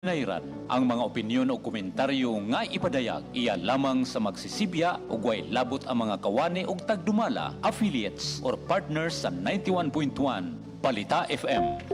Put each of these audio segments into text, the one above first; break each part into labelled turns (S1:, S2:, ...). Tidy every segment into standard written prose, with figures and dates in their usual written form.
S1: Nairan, ang mga opinyon o komentaryo nga ipadayag iya lamang sa magsisibya o way labot ang mga kawani o tagdumala, affiliates or partners sa 91.1 Balita FM.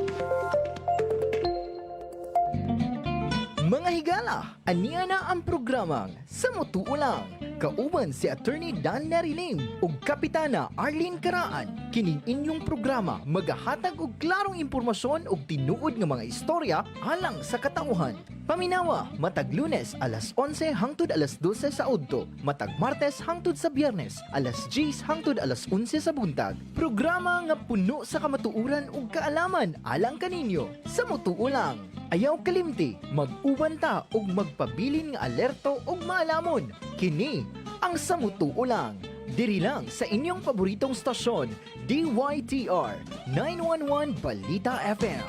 S2: Mga higala, aniya na ang programang Sa Mutuo Lang. Kauban si Attorney Dan Nariling ug Kapitana Arlene Caraan. Kining inyong programa magahatag og klarong impormasyon ug tinuod nga mga istorya alang sa katauhan. Paminawa, matag Lunes alas 11 hangtod alas 12 sa udto, matag Martes hangtod sa Biyernes alas 10 hangtod alas 11 sa buntag. Programa nga puno sa kamatuuran ug kaalaman alang kaninyo. Sa Mutuo Lang. Ayaw kalimti, mag-uban ta ug magpabilin nga alerto ug maalamon. Kini ang Sa Mutuo Lang. Diri lang sa inyong paboritong stasyon, DYTR 911 Balita FM.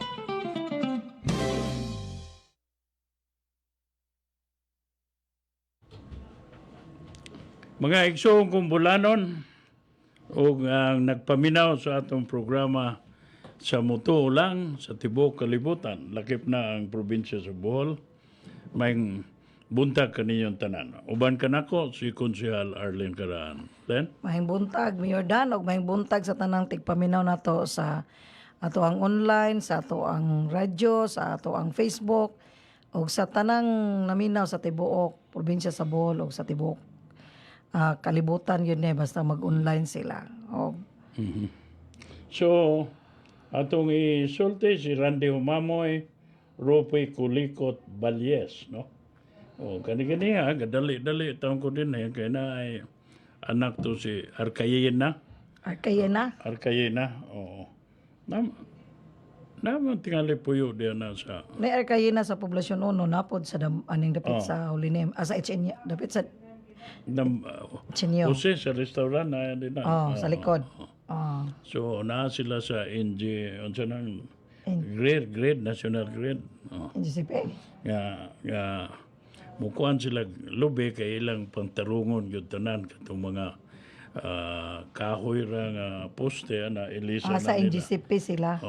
S3: Mga igsong kumbulanon o ang nagpaminaw sa atong programa sa Mutuo Lang sa Tibuok Kalibutan, lakip na ang probinsya sa Bohol, may buntag kaninyong tanan. Uban ka nako si Konsehal Arlene Caraan. Then?
S4: Mahing buntag, Mayor Dan, o mahing buntag sa tanang tigpaminaw nato sa ato ang online, sa ato ang radyo, sa ato ang Facebook, o sa tanang naminaw sa Tibuok, probinsya sa Bohol, o sa Tibuok Kalibutan yun basta mag-online sila. O,
S3: So, atong isulti si Randy Humamoy, Rope Kulikot Balyes, no? O, kani-kani ha, gadali-dali taong ko din kaya na ay anak to si Arcayena. Arcayena, oo. Naman tingali puyo diyan na sa...
S4: may arkayina sa Poblasyon 1, napod sa aning dapit sa Hulinim, sa HN, dapit sa Chinyo.
S3: Jose sa restaurant na din na.
S4: Sa likod.
S3: So, na sila sa NG, unsa nang grade, national grade.
S4: NGCP.
S3: Nga, mukuan sila lubi kay ilang pantarungon yun tanan katong mga kahoy ra nga poste na ilisa na
S4: Sa
S3: nila.
S4: NGCP sila.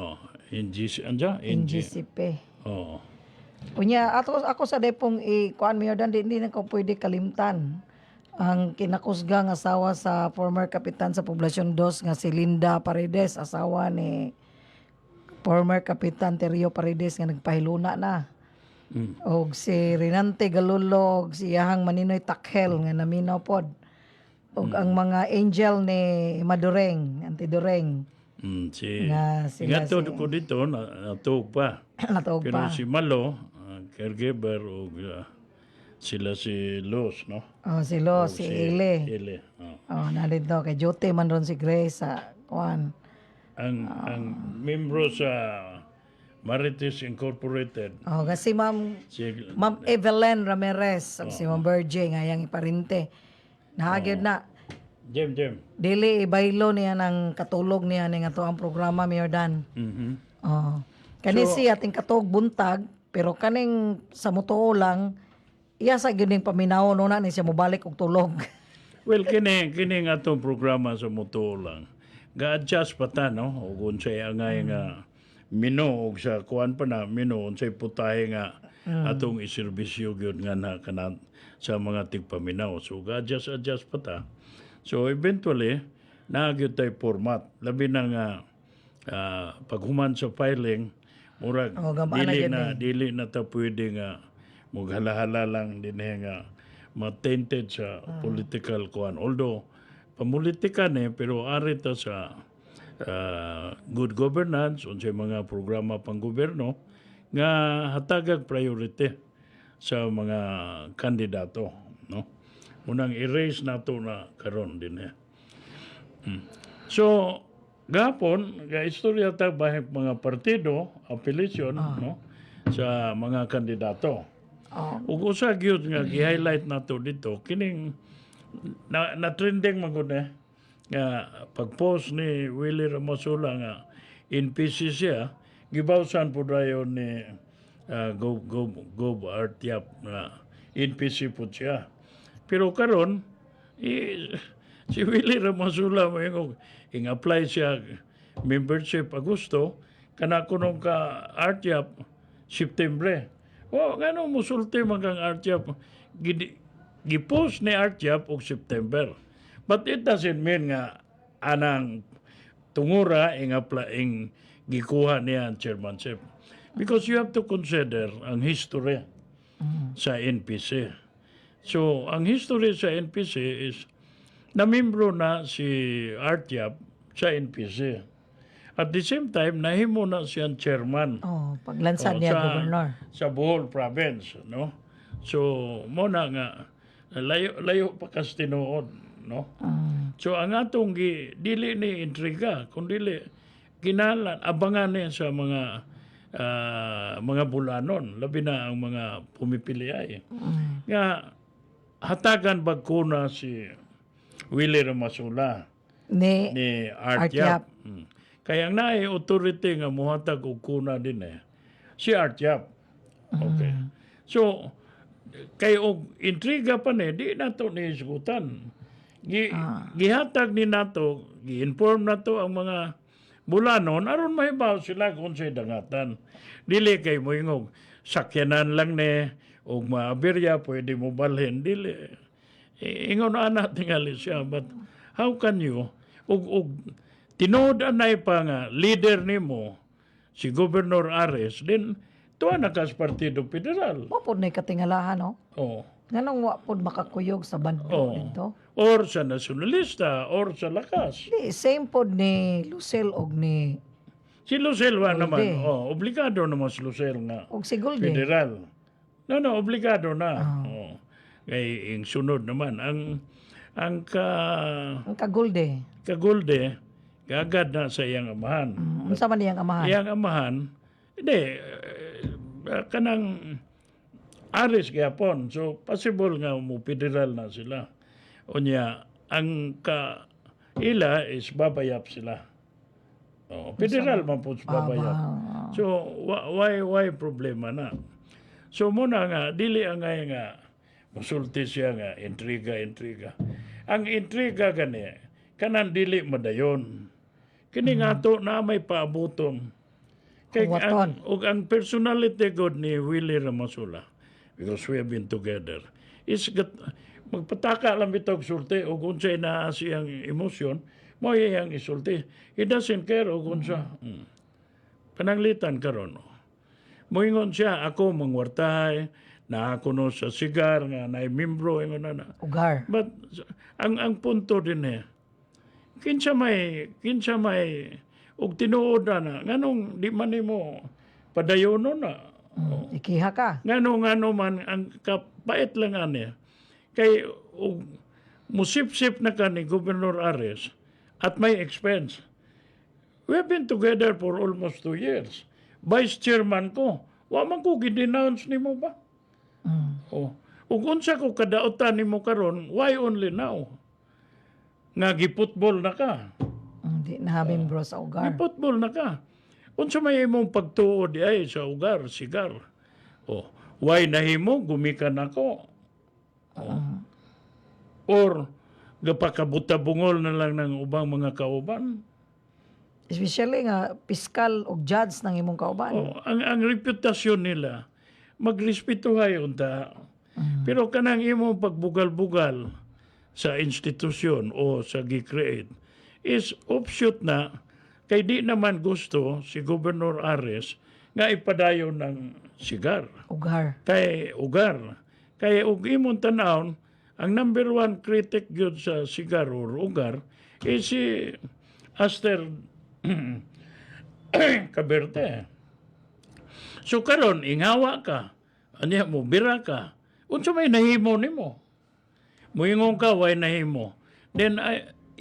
S3: NGCP. Oo.
S4: Unya, ako sa depong kuan Mayor Dan, hindi na ko pwede kalimtan ang kinakusgang asawa sa former kapitan sa Poblasyon 2 nga si Linda Paredes, asawa ni former kapitan Terrio Paredes nga nagpahiluna na. Og si Renante Galulog, si Yahang Maninoy Takhel nga naminaw pod. Og ang mga angel ni Madureng, Antidureng. Nga sila
S3: Ingat ko dito, natuog pa.
S4: Natuog
S3: Pero
S4: pa.
S3: si Malo, caregiver, o sila si Los, no?
S4: Si Lo, si Ile.
S3: Ile,
S4: Narito kay Jote man ron si Grace sa kuan.
S3: Ang membro sa Marites Incorporated.
S4: Kasi Ma'am
S3: Si,
S4: Evelyn Ramirez, si Ma'am Berge nga yang iparinte. Nahagid na.
S3: Jem.
S4: Dili ibaylo niya ng katulog niya ning ato ang programa Mayor Dan. Kani si ating katog buntag, pero kaning sa Mutuo Lang iya sa gining paminaw no na ni siya mobalik og tulog.
S3: well, kini nga itong programa sa Mutuo Lang. Ga-adjust pa ta, no? O kung sa'y angay nga mino, o sa kuwan pa na mino, kung sa'y putahe nga atong iservisyo yun nga na kanat sa mga tigpaminaw. So, ga-adjust pa ta. So, eventually, nagyod tayo format. Labi na nga paghuman sa filing, murag, dili na ta pwede nga maghala-hala lang din nga ma-tainted sa political kuan. Although, pamulitika pero ari ta sa good governance, unsay mga programa pang gobyerno, nga hatagag priority sa mga kandidato. No? Munang erase nato na karon din So, gapon, istorya ta bahig mga partido, appelisyon, no? Sa mga kandidato. Ug usa gyud nga gi-highlight nato dito kining na trending man gud nga pag-post ni Willie Ramos-Sula nga NPC siya gibawsan pud dayon ni Gov Artiap na NPC pud siya. Pero karon si Willie Ramos-Sula ing-apply siya membership Agosto kana kuno ka Artiap September. Ngano musulti man kang Artiap gipost ni Artiap og September. But it doesn't mean nga anang tungura ing gikuha niya ang chairmanship. Because you have to consider ang history sa NPC. So, ang history sa NPC is namembro na si Artiap sa NPC. At the same time, nahimo na siyang chairman
S4: Oh, paglansad niya, Governor.
S3: sa Bohol Province, no? So, mo na nga layo pa kas tinuod, no? So, ang atong dili ni intriga, kundi kinalan abangan niya sa mga bulanon, labi na ang mga pumipili ay. Nga hatagan bagkuna si Willie Ramasula
S4: Ni
S3: ni
S4: Artiap.
S3: Artiap. Kaya ang naay authority nga muhatag og kuna din si Artiap. Okay. So kay og intriga pa di nato ni isgutan. Gihatag ni nato, gi-inform nato ang mga bulanon aron mahibaw sila kung sa'y dangatan. Dili kay mo ingog sakyanan lang og maaberya pwede mo balhin dili. Ingon ana tingali siya, but how can you og tinuod anay pa nga leader nimo si Governor Ares din tuwa na kas Partido Federal.
S4: mo pod na katingalahan, no?
S3: Oh.
S4: Nganong wa pod makakuyog sa bando dito?
S3: Or sa nasyonalista or sa lakas.
S4: Di, same pod ni Lucel og ni
S3: Si Lucel wa naman.
S4: Golde.
S3: Obligado naman si Lucel nga
S4: og si Golde.
S3: federal. No, obligado na. Oh. Kay ang sunod naman ang
S4: Ang kagulde.
S3: kagulde gagad na sa iyang amahan.
S4: Unsa man niyang amahan?
S3: Iyang amahan, hindi, kanang Aris gyapon. So, possible nga mo federal na sila. Unya, ang ila is babayap sila. Oh, federal man po babayap. So, why problema na? So, muna nga, dili ang nga, musulti siya nga, intriga. Ang intriga gani, kanang dili madayon. Kini nga to na may paabuton. Kay
S4: Waton.
S3: ang personality god ni Willie Ramasula, because we have been together, is magpataka lang bitog sulti o kung sa'y naa siyang emosyon, mo iyang isulti. He doesn't care o kung sa. Pananglitan karon. Moingon siya, ako mangwartahay, na ako no sa sigar, nga na membro, ingon na.
S4: Ugar.
S3: But ang punto din kinsa may og tinuod na nganong di man nimo padayonon na.
S4: Ikiha ka.
S3: Ngano man ang kapait lang ani. Kay og musip-sip na ka ni Governor Ares at may expense. We have been together for almost 2 years. Vice chairman ko, wa man ko gidenounce nimo ba? Oh. Ug unsa ko kadaotan nimo karon, why only now? Nga giputbol na ka.
S4: Di na membro sa ugar.
S3: Giputbol na ka. Unsa may imong pagtuod ay sa ugar, sigar. Oh, why nahimo gumikan ako? Oh. Or gapakabuta-bungol na lang ng ubang mga kauban.
S4: Especially nga piskal o judge ng imong kauban.
S3: Oh, ang reputasyon nila magrespetuhay unta. Pero kanang imong pagbugal-bugal sa institusyon o sa gi-create is offshoot na kay di naman gusto si Governor Ares nga ipadayon ng sigar.
S4: Ugar.
S3: Kay ugar. Kay ug imong tanawon ang number 1 critic gyud sa sigar or ugar is si Aster Caberte. So karon ingawa ka, anya mo bira ka. Unsa may nahimo nimo? Moingon ka way nahimo. Then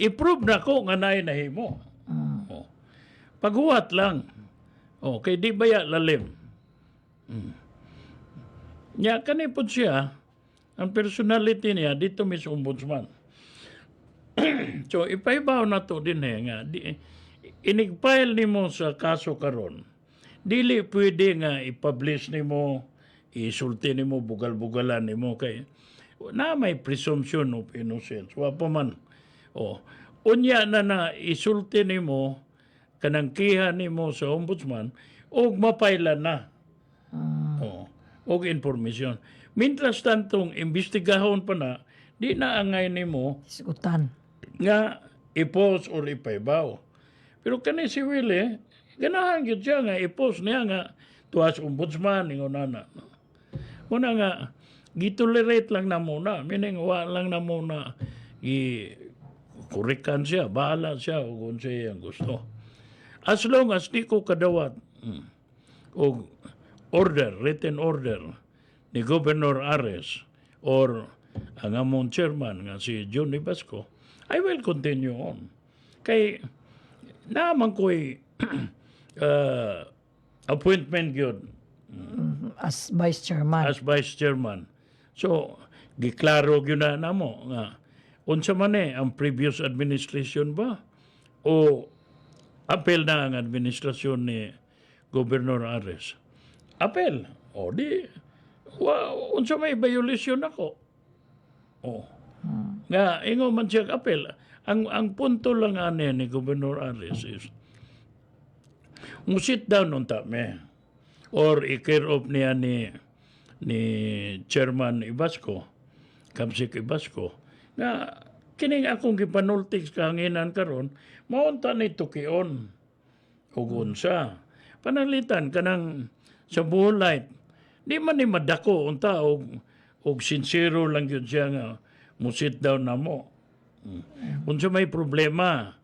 S3: i-prove na ko nga naay nahimo. Oh. Paghuwat lang. Oh, kay di baya lalim. Nya kanipod siya ang personality niya dito Miss Ombudsman. So ipaibaw na to din nga inigfile nimo sa kaso karon. Dili pwede nga i-publish nimo, isulti nimo, bugal-bugalan nimo kay na may presumption of innocence. Wa pa man. Oh, unya na isulti nimo kanang kiha nimo sa ombudsman og mapailan na. Oh. og informasyon. Mintras tantong imbestigahon pa na, di na angay nimo
S4: Isgutan.
S3: nga i-post or ipaibaw. Pero kani si Willie, ganahan gyud siya nga i-post niya nga tuwas ombudsman ingon ana. Muna nga gitolerate lang na muna, meaning wa lang na muna kurikan siya, bahala siya o kung siya ang gusto. As long as di ko kadawat o order, written order ni Governor Ares or ang among chairman nga si Johnny Basco, I will continue on. Kay naman ko'y appointment yun
S4: As vice chairman.
S3: as vice chairman. So, giklaro yun na namo nga unsa man ang previous administration ba o apel na ang administrasyon ni Governor Ares. Apel. O di unsa may violation ako. O. Nga ingo man siya apel. Ang punto lang ani ni Governor Ares is sit down unta me or i-care off niya ni Chairman Ibasco, Kamsik Ibasco, na kining akong gipanultiks kahanginan karon maunta ni tukion ug unsa panalitan kanang sa bulight di man ni madako unta og sincero lang gyud siya nga mo sit down na mo. Unsa may problema,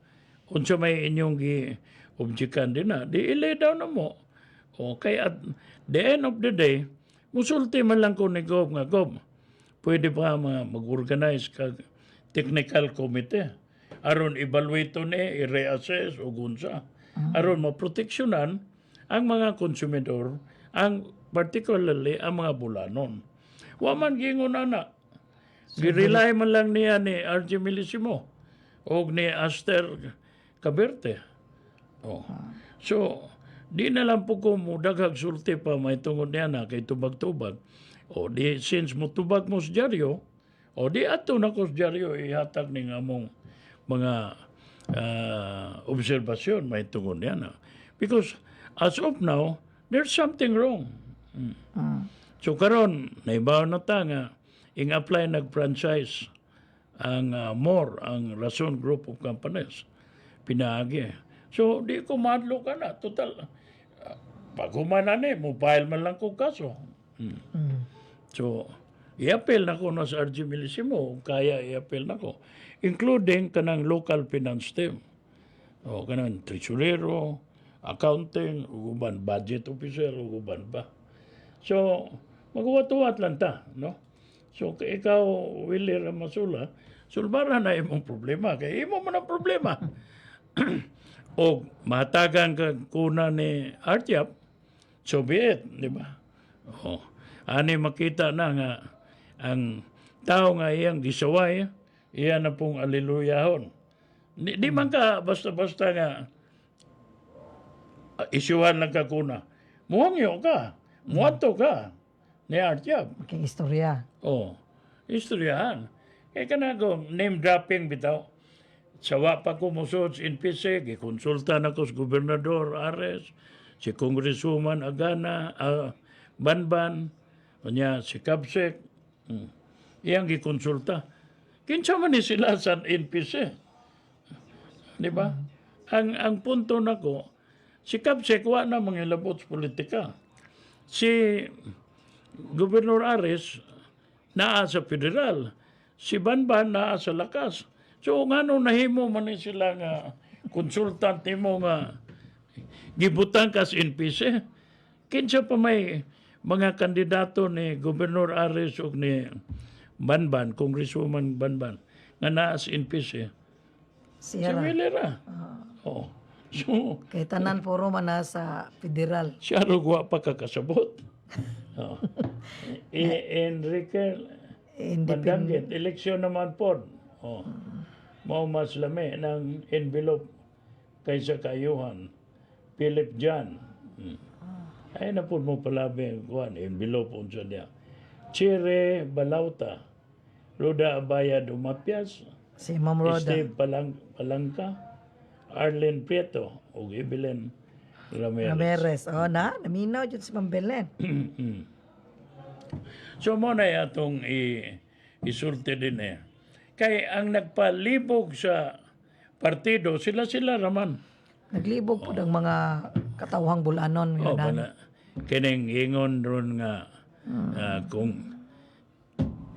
S3: unsa may inyong gi-objekan din na, di ilay down na mo. Okay, at the end of the day, musulti man lang ko ni Gob nga, Gob, pwede ba mag-organize kag technical committee aron evaluate ni, i-reassess o gunsa. Aron maproteksyonan ang mga konsumidor, ang particularly ang mga bulanon. Wa man gingon ana. Girelay man lang niya ni RJ Milisimo o ni Aster Caberte. Oh. So, di na lang po ko mudaghag sulti pa may tungod niya na kay tubag-tubag. O di, since mo tubag mo sa dyaryo, o di ato na ko sa dyaryo ihatag ni nga mong mga obserbasyon may tungod niya na. Because as of now, there's something wrong. So karon naibaw na ta nga ing-apply nag-franchise ang more ang Rason Group of Companies pinaagi. So di ko madlo ka na total pag humana ni mo file man lang ko kaso. So i-appeal na ko na sa RG Milisimo kaya i-appeal na ko including kanang local finance team. O kanang treasurero, accounting, uban budget officer, uban pa. So magwat-wat lang ta, no? So, ikaw, Willie Ramasula, sulbaran na imong problema. Kaya imo man ang problema. O matagan ka kuna ni Artyap, so be it, di ba? O, ani makita na nga, ang tao nga iyang gisaway, iyan na pong aliluyahon. Di man ka basta-basta nga, isyuhan lang ka kuna. Muhangyo ka, muwato ka, ni Artyap.
S4: Okay, istorya.
S3: Oh, istoryahan. Kaya ka na ko, name dropping bitaw. Sawa pa ko musod sa NPC, gikonsulta na ko sa Gobernador Ares, si Congresswoman Agana, Banban, kanya si Kapsek, iyang gikonsulta. Kinsa man ni sila sa NPC. Di ba? Ang punto na ko, si Kapsek wa na mangilabot sa politika. Si Gobernador Ares naa sa federal, si Banban naa sa lakas. So ngano nahimo man ni sila nga konsultante mo nga gibutang kas NPC. Kinsa pa may mga kandidato ni Gobernador Ares ug ni Banban, Congresswoman Banban nga naa sa NPC. Si
S4: Siya ra.
S3: Wilera. Oh. So,
S4: Kay tanan puro man na sa federal.
S3: siya rugwa pa kakasabot. Oh. Enrique Bandangit, eleksyon naman po. Oh. Mao mas lami ng envelope kaysa kayuhan. Philip John. Ay na po mo palabi ang envelope unsa niya. Chire Balauta, Roda Abaya Dumapias,
S4: Si Ma'am Roda.
S3: Steve Palangka, Arlene Prieto, o Evelyn Ramirez.
S4: Ramirez. Oh, naminaw dyan si Ma'am Belen.
S3: So mo na atong isulti din eh. Kay ang nagpalibog sa partido, sila raman.
S4: Naglibog po ang mga katawhang bulanon,
S3: O,
S4: Mayor Dan.
S3: bala, kining ingon ron nga kung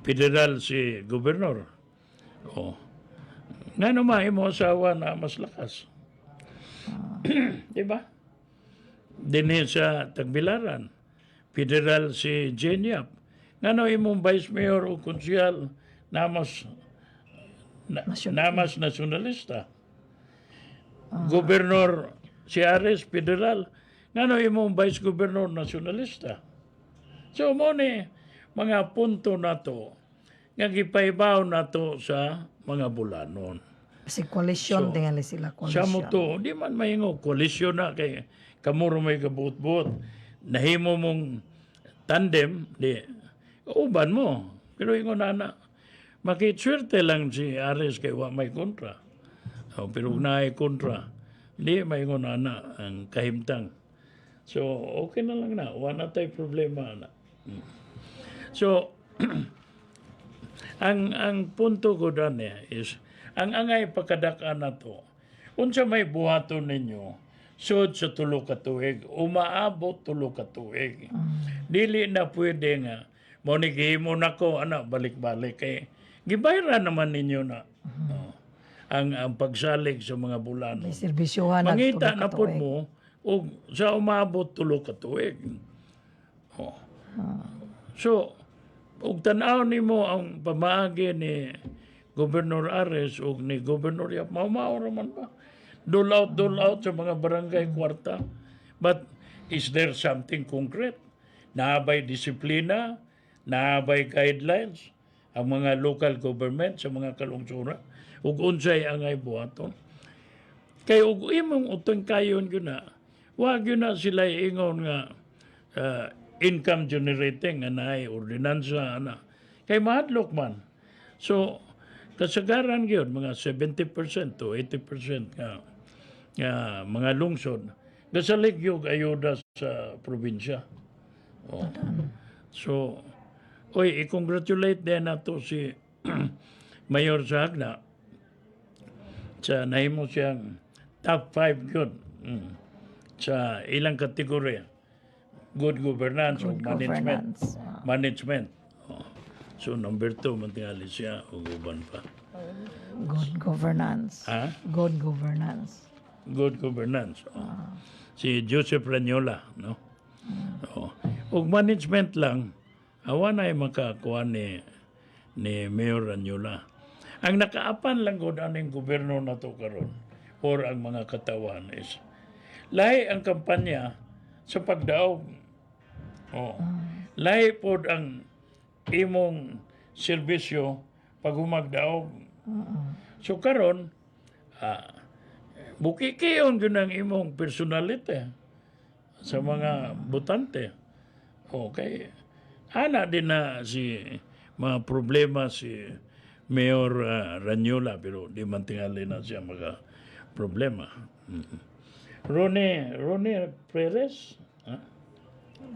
S3: federal si gobernador. O, nga naman mo asawa na mas lakas. Diba? Dinhi sa Tagbilaran, federal si Jenyap. Nga no imong vice mayor o konsyal namas nasyonalista. Gobernador si Ares federal, nga no imong vice governor nasyonalista. So mo ni mga punto na to nga gipaibaw na to sa mga bulanon.
S4: Si koalisyon, tingali sila
S3: Sa mo
S4: koalisyon.
S3: to, di man maingo, koalisyon na kay kamuro may kabuot-buot. Nahimo mong tandem, di, uban mo. Pero ingon na, makitswerte lang si Ares kay wa may kontra. Pero naay kontra, di maingon na ang kahimtang. So, okay na lang na. Wala tayo problema na. So, ang punto ko doon is, ang angay pagkadakaan na to, unsa may buhaton ninyo, sud sa tulo ka tuig, umaabot tulo ka tuig. Dili na pwede nga, mo ni gihimo na ko, balik-balik. Kay, gibayran naman ninyo na ang pagsalig sa mga bulano.
S4: May serbisyohan na
S3: Mangita
S4: tulo
S3: na
S4: ka
S3: po
S4: tuig.
S3: mo, o sa umabot tulo ka tuig. So, ug tanaw nimo ang pamaagi ni Governor Ares ug ni Governor Yap, mao raman ba? Dole out sa mga barangay kwarta. But is there something concrete? Naabay disiplina, naabay guidelines ang mga local government sa mga kalungsura ug unsay angay buhaton. Kay ug imong utong kayon gyud na, wag yun na sila ingon nga income generating anay ordinansa ana. Kay mahadlok man. So kasagaran gyud mga 70% to 80% nga mga lungsod gasalig yung ayuda sa probinsya. Oh. So i-congratulate din nato si Mayor Sagna sa nahimo siyang top 5 gyud sa ilang kategorya. Good governance o management.
S4: Governance.
S3: Management. Oh. So number 2 man tingali siya o uban pa.
S4: Good governance.
S3: Ha?
S4: Good governance.
S3: Good governance. Oh. Si Joseph Ranyola, no? Oh. Og management lang, awa na yung makakuha ni Mayor Ranyola. Ang nakaapan lang ko aning gobyerno na to karon or ang mga katawan is lahi ang kampanya sa pagdaog. Oh. Lahi pod ang imong serbisyo pag humagdaog. So karon bukikiyon yun ang imong personality sa mga botante. Okay. Ana din na si mga problema si Mayor Ranyola pero di man tingali na siya mga problema. Ronnie Perez? Ha?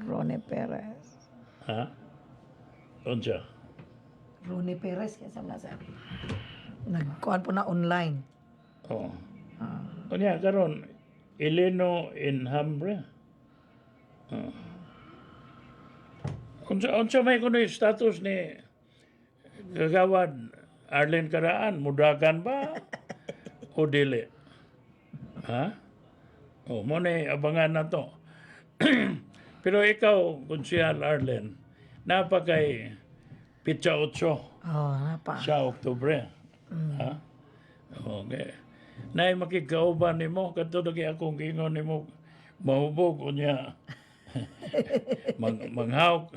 S4: Ronnie Perez.
S3: Ha? Unsa?
S4: Ronnie Perez, kaya sa nasa. Nagkuhan po na online.
S3: Oh. Kunya karon Eleno Enhambre. Unsa may kuno yung status ni Gagawad Arlen Karaan, mudagan ba o dili? Ha? O mo na abangan na to. Pero ikaw, Konsyal Arlen, napakay Pitsa 8
S4: Napa.
S3: sa Oktubre. Ha? Okay. Nay makikauban nimo kadto lagi akong gingon nimo mahubog unya. Manghawk.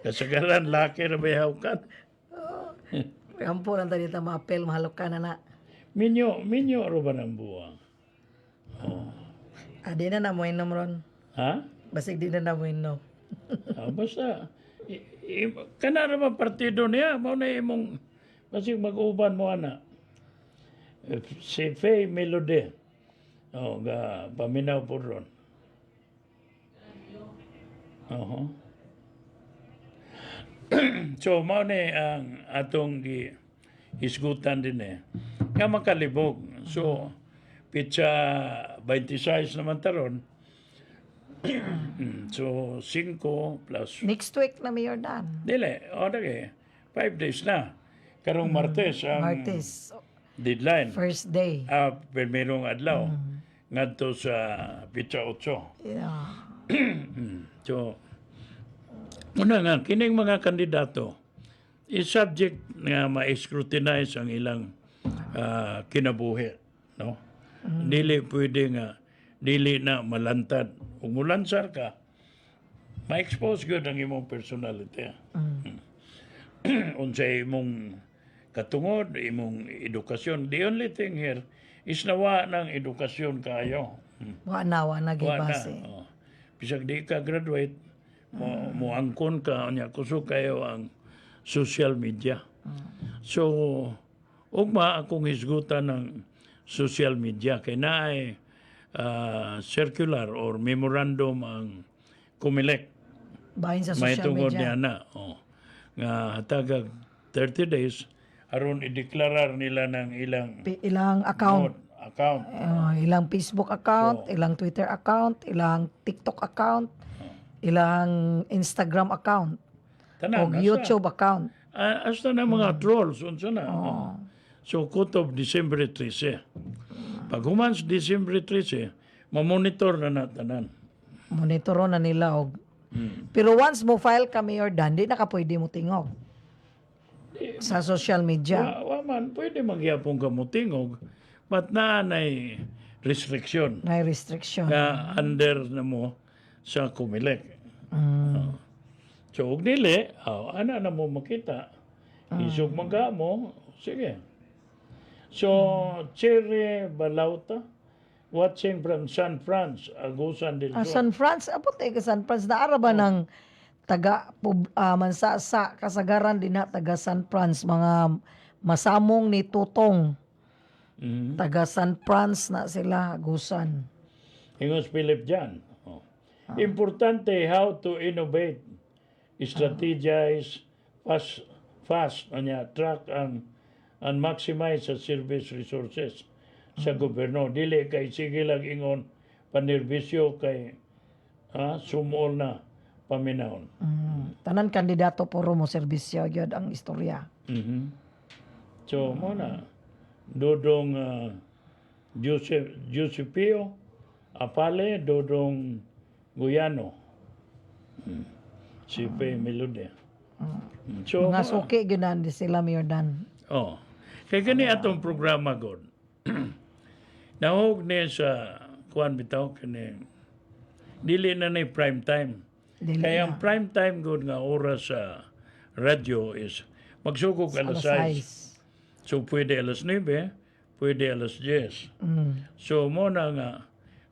S3: Kasagaran laki ra may hawkan.
S4: Kampo lang tayo dito ma-apel, mahalok ka na.
S3: Minyo ro ba ng buwang?
S4: Di na na mo inom ron.
S3: Ha?
S4: Basig di na na mo inom.
S3: Basta kana ra man partido niya mao na imong basig mag-uban mo ana. Si Faye Melody. Ga paminaw po ron. So, mao ni ang atong hisgutan din nga makalibog. So, pitsa 26 naman taron. So, 5 plus
S4: Next week na, Mayor Dan.
S3: dili, o dagi, 5 days na. Karong Martes ang
S4: Martes,
S3: deadline.
S4: first day.
S3: Merong adlaw. Ngadto sa pitsa 8.
S4: Yeah.
S3: So, una nga, kining mga kandidato, is-subject nga ma-scrutinize ang ilang kinabuhi. No? Dili pwede nga, dili na malantad. Kung mulansar ka, ma-expose good ang imong personality. Unsay imong katungod, imong edukasyon. The only thing here is nawa ng edukasyon kayo.
S4: Wa na
S3: Wa na.
S4: gibase.
S3: Oh. Bisag di ka graduate, mo angkon ka, nya kusog kayo ang social media. So, ugma akong hisgutan ng social media. Kaya naay circular or memorandum ang Comelec.
S4: Bahin sa
S3: May
S4: social
S3: tungod
S4: media.
S3: niya na. Oh. Nga hatagag 30 days, aron ideklarar nila ng ilang
S4: Ilang account.
S3: account.
S4: Ilang Facebook account, ilang Twitter account, ilang TikTok account, ilang Instagram account, o
S3: Tanan,
S4: YouTube account.
S3: Hasta na mga trolls, unsa na. So, kutob December 13. Pag humans December 13, mamonitor na natanan.
S4: Monitoro na nila og. Pero once mo file ka, Mayor Dan, di na ka pwede mo tingog sa social media.
S3: Wa man, pwede magyapong kamutingog, but naanay restriction
S4: May restriction.
S3: na under na mo sa Comelec. So, og dili, ana na mo makita. Isog mangga mo, sige. So, Cherry Balauta, watching from San Franz, Agusan del Sur.
S4: San Franz, abot ka San Franz, naara ba ng mansasa, kasagaran din na taga San Franz, mga masamong ni Tutong. Taga San Franz na sila, Agusan.
S3: Ingos Philip Jan. Oh. Importante how to innovate, strategize, fast, track and maximize sa service resources sa gobyerno. Dili kay sige lang ingon panerbisyo kay sumol na paminahon.
S4: Tanan kandidato puro mo serbisyo gyud ang istorya.
S3: So, muna, Dodong Giuseppio Apale, Dodong Guyano, si Pe Melode. So,
S4: Mga suki gyud na di sila, Mayor Dan.
S3: oh, kay gani atong programa god. Nahog ni sa kuan bitaw kani dili na nay prime time.
S4: Dili
S3: Kaya ang prime time god nga oras sa radyo is magsugog alas 6. So pwede alas 9, pwede alas 10. So mo na nga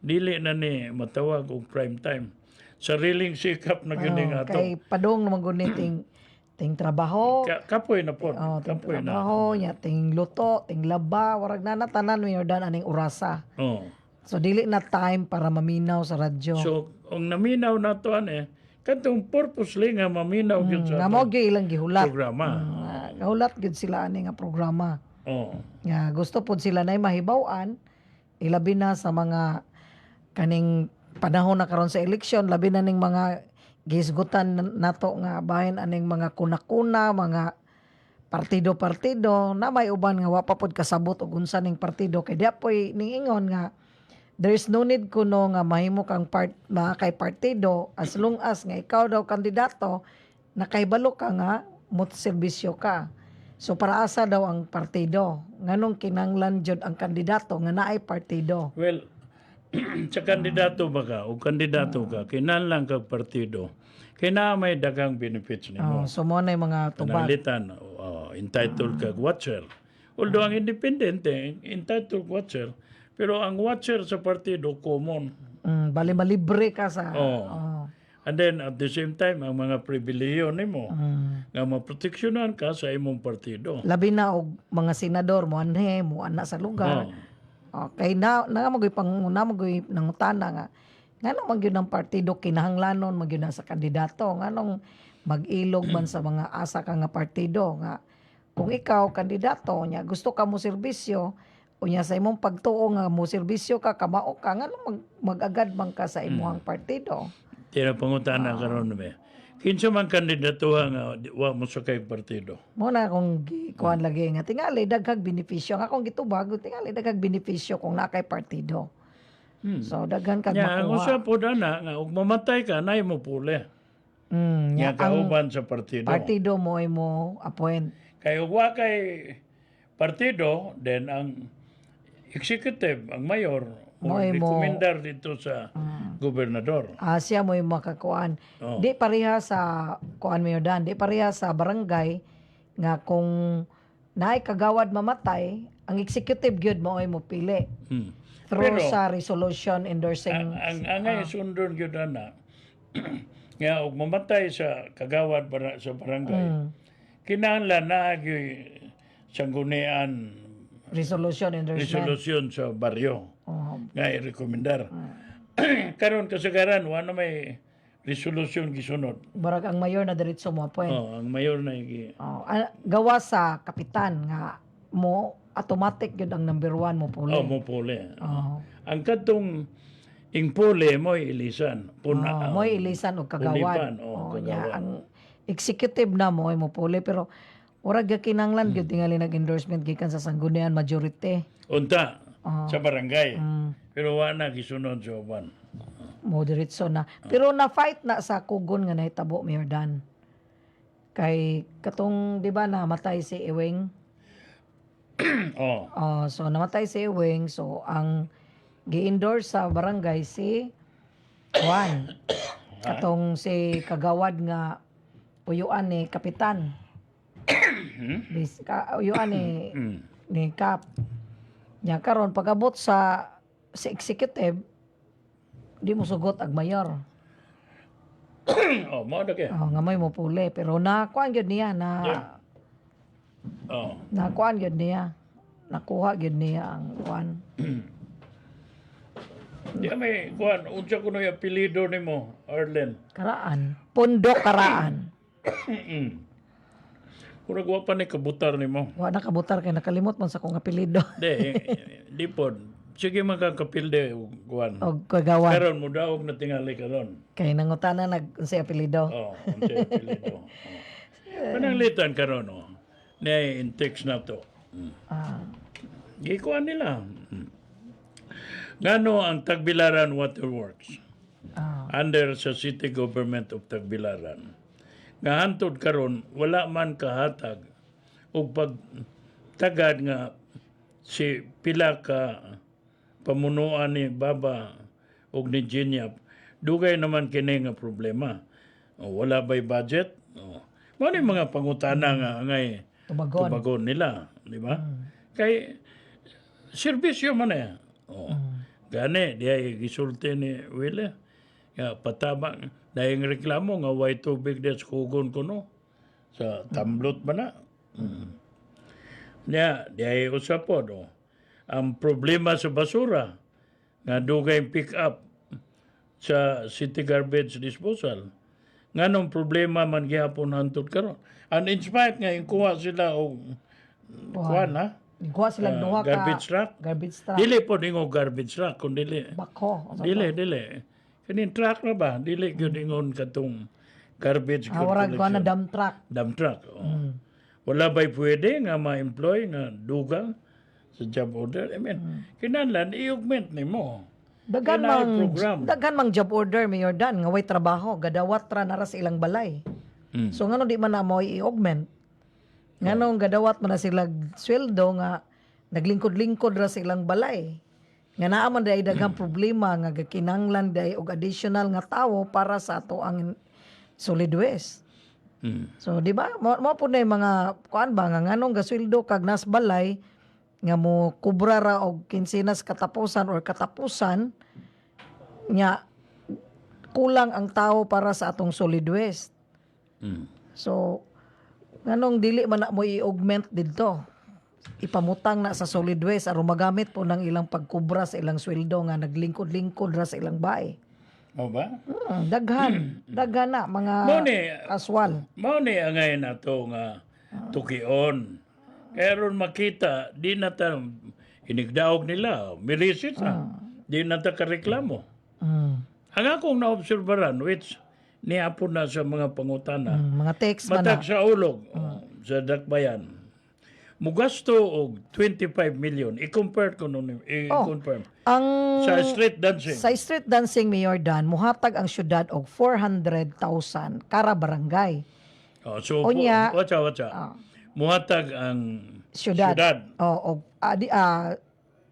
S3: dili na ni matawag og prime time. Sariling sikap na gyud nga ato.
S4: Kay padong naman gud ni ting trabaho.
S3: Kapoy na po.
S4: Ting
S3: Kapoy na.
S4: trabaho, nya ting luto, ting laba, warag na tanan Mayor Dan aning orasa.
S3: Oh.
S4: So dili na time para maminaw sa radyo.
S3: So, ang naminaw na to katong purposely nga maminaw gyud sa
S4: nga mo gyud ilang gihulat.
S3: programa.
S4: Gahulat gyud sila ani nga programa.
S3: Oh.
S4: Nga gusto pod sila nay mahibaw-an ilabi na sa mga kaning panahon na karon sa eleksyon, labi na ning mga gisgutan nato nga bahin aning mga kuna-kuna, mga partido-partido na may uban nga wa pa pod kasabot og unsa ning partido kay diya poy ningingon nga there's no need kuno nga mahimo kang kay partido as long as nga ikaw daw kandidato nakaibalo ka nga moserbisyo ka. So para asa daw ang partido? Nganong kinanglan jud ang kandidato nga naay partido?
S3: Well, sa kandidato ba ka o kandidato ka, kinahanglan kag partido, kaya may dagang benefits nimo.
S4: So mo na yung mga tubag.
S3: Panalitan, entitled kag watcher. Although ang independente, entitled watcher, pero ang watcher sa partido, common.
S4: Bali malibre ka sa...
S3: Oh. And then, at the same time, ang mga pribilehiyo nimo nga maproteksyonan ka sa imong partido.
S4: Labi na og mga senador mo anhe mo ana sa lugar. Okay, na magoy nangutana nga ngano man gyud ang partido kinahanglanon man gyud na sa kandidato nganong mag-ilog man sa mga asa ka nga partido nga kung ikaw kandidato nya gusto ka mo serbisyo unya sa imong pagtuo nga mo serbisyo ka kamao ka nga mag-agad man ka sa imong partido.
S3: Tira pangutana karon be. Kinsa man kandidatuha nga wa mo sa kay partido.
S4: Mo na akong kuan lagi nga tingali daghang benepisyo nga akong gitubag tingali daghang benepisyo kung nakay partido. So daghan kag
S3: Nya ang
S4: makuha.
S3: usa po dana nga ug mamatay ka nay mo puli. Nya
S4: Nya ang
S3: kauban sa partido.
S4: partido mo ay mo appoint.
S3: Kay ug wa kay partido then ang executive ang mayor mo
S4: Mo'y mo-
S3: rekomendar dito sa gobernador.
S4: Siya mo yung makakuan.
S3: Oh.
S4: Di pareha sa kuan mo dan, di pareha sa barangay nga kung naay kagawad mamatay, ang executive gyud mo ay mo pili.
S3: Hmm.
S4: Through
S3: Pero-
S4: sa resolution endorsing
S3: Ang angay sundon gyud ana nga og mamatay sa kagawad para sa barangay. Kinahanglan na gyud sanggunian
S4: resolution endorsement.
S3: resolusyon sa baryo
S4: Oh,
S3: nga i-rekomendar. Karon kasagaran wa na may resolusyon gisunod.
S4: barag ang mayor na diretso mo appoint.
S3: Ang mayor na
S4: Gawa sa kapitan nga mo automatic gyud ang number 1 mo puli.
S3: mo puli.
S4: Oh.
S3: Ang kadtong ingpuli mo ilisan puna.
S4: Mo ilisan og kagawad.
S3: Pulipan,
S4: Nya
S3: kagawad.
S4: ang executive na mo ay mo puli pero ora ga kinanglan gyud tingali nag-endorsement gikan sa sanggunian majority.
S3: Unta sa barangay.
S4: Mm.
S3: Pero wa na gisunod sa uban.
S4: Mo diretso na. Pero na fight na sa kugon nga nahitabo Mayor Dan. Kay katong di ba namatay si Ewing.
S3: Oh.
S4: So namatay si Ewing so ang gi-endorse sa barangay si Juan. Katong si kagawad nga uyuan ni kapitan. Uyuan ni Kap. Nya karon pagabot sa executive di mo sugot ag mayor.
S3: Mo na kay.
S4: Nga may mo puli pero nakuan gyud niya na nakuan gyud niya. Nakuha gyud niya ang kuan.
S3: Di may kuan unsa kuno yung apelyido nimo, Arlen?
S4: Karaan. Pundo Karaan.
S3: Murag wa pa ni kabutar nimo.
S4: Wa na kabutar kay nakalimot man sa kong apelyido.
S3: Di pod. Sige makakapilde kuan.
S4: Og kagawan.
S3: Karon mo daog na tingali karon.
S4: Kay nangutana unsay apelyido.
S3: Unsa yung apelyido. Pananglitan karon Nay in text na to. Gikuan nila. Ngano ang Tagbilaran Waterworks under sa City Government of Tagbilaran. Nga hantod karon wala man kahatag og pagtagad nga si pila ka pamunuan ni Baba og ni Jinyap dugay naman kini nga problema. Wala ba'y budget? Mao ni mga pangutana nga angay tubagon nila, di ba? Kay serbisyo man eh. Gani diay gisulti ni Wille. Ya patabang dahil reklamo nga way tubig des kugon kuno sa tamblot ba na. Nya diay usapod ang problema sa basura nga dugay pick up sa city garbage disposal. Nganong problema man gihapon hantod karon. And in spite nga kuha sila og kuan ha.
S4: Kuha sila duha ka
S3: Garbage truck.
S4: Garbage truck.
S3: Dili po ningo garbage truck kun dili.
S4: Bako.
S3: Dili. Kanin truck na ba? Dili gyud ingon katong garbage
S4: Warag ko na
S3: collection.
S4: dump truck.
S3: Dump truck. Wala ba'y pwede nga ma-employ nga dugang sa job order? I mean, kinahanglan i-augment nimo.
S4: Daghan
S3: Kaya na
S4: mang
S3: program.
S4: daghan mang job order Mayor Dan nga way trabaho gadawat ra na ra sa ilang balay. So ngano di man na mo i-augment. Ngano gadawat man na sila sweldo nga naglingkod-lingkod ra sa ilang balay. Nga naa man day daghang problema nga kinahanglan day og additional nga tawo para sa ato ang solid waste. So di ba mo pud na mga kuan ba nga nganong gasweldo kag nas balay nga mo kubra ra og kinsinas katapusan or katapusan nya kulang ang tao para sa atong solid waste. So nganong dili man na mo i-augment didto. Ipamutang na sa solid waste aron magamit po ng ilang pagkubra sa ilang sweldo nga naglingkod-lingkod ra sa ilang bahay.
S3: Mo ba?
S4: Daghan. Daghan na mga
S3: Mo ni
S4: aswal.
S3: mao ni angay nato nga tukion. Kaya ron makita di na ta hinigdaog nila, mirisit di na ta kareklamo.
S4: Mm.
S3: Ang akong naobserbaran which niapon na sa mga pangutana.
S4: Mga text man na.
S3: Matag sa ulog sa Dakbayan. Mugasto og 25 million. I-compare ko nun. I-confirm.
S4: Ang
S3: Sa street dancing.
S4: sa street dancing, Mayor Dan, muhatag ang syudad og 400,000 kara barangay.
S3: So,
S4: Unya,
S3: watcha. Muhatag ang
S4: Syudad. Og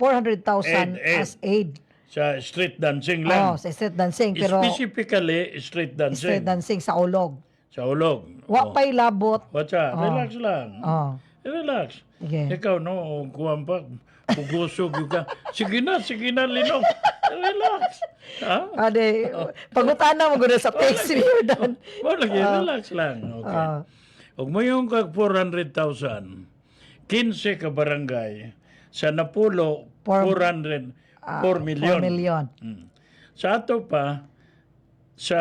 S4: 400,000
S3: Aid.
S4: as aid.
S3: sa street dancing lang.
S4: Sa street dancing pero
S3: Specifically, street dancing.
S4: street dancing sa ulog.
S3: Sa ulog.
S4: Wa pay labot.
S3: Watcha, relax lang.
S4: Oh.
S3: Relax.
S4: Sige.
S3: Ikaw, no, kuwan pa, pugusog yung ka. Sige na, Linong. Relax. Ha?
S4: Ade, pangutana mo gud sa text, Mayor Dan.
S3: Lagi, relax lang. Okay. Huwag mo yung kag 400,000, 15 ka barangay, sa Napulo, 4 million.
S4: 4 million.
S3: Sa ato pa, sa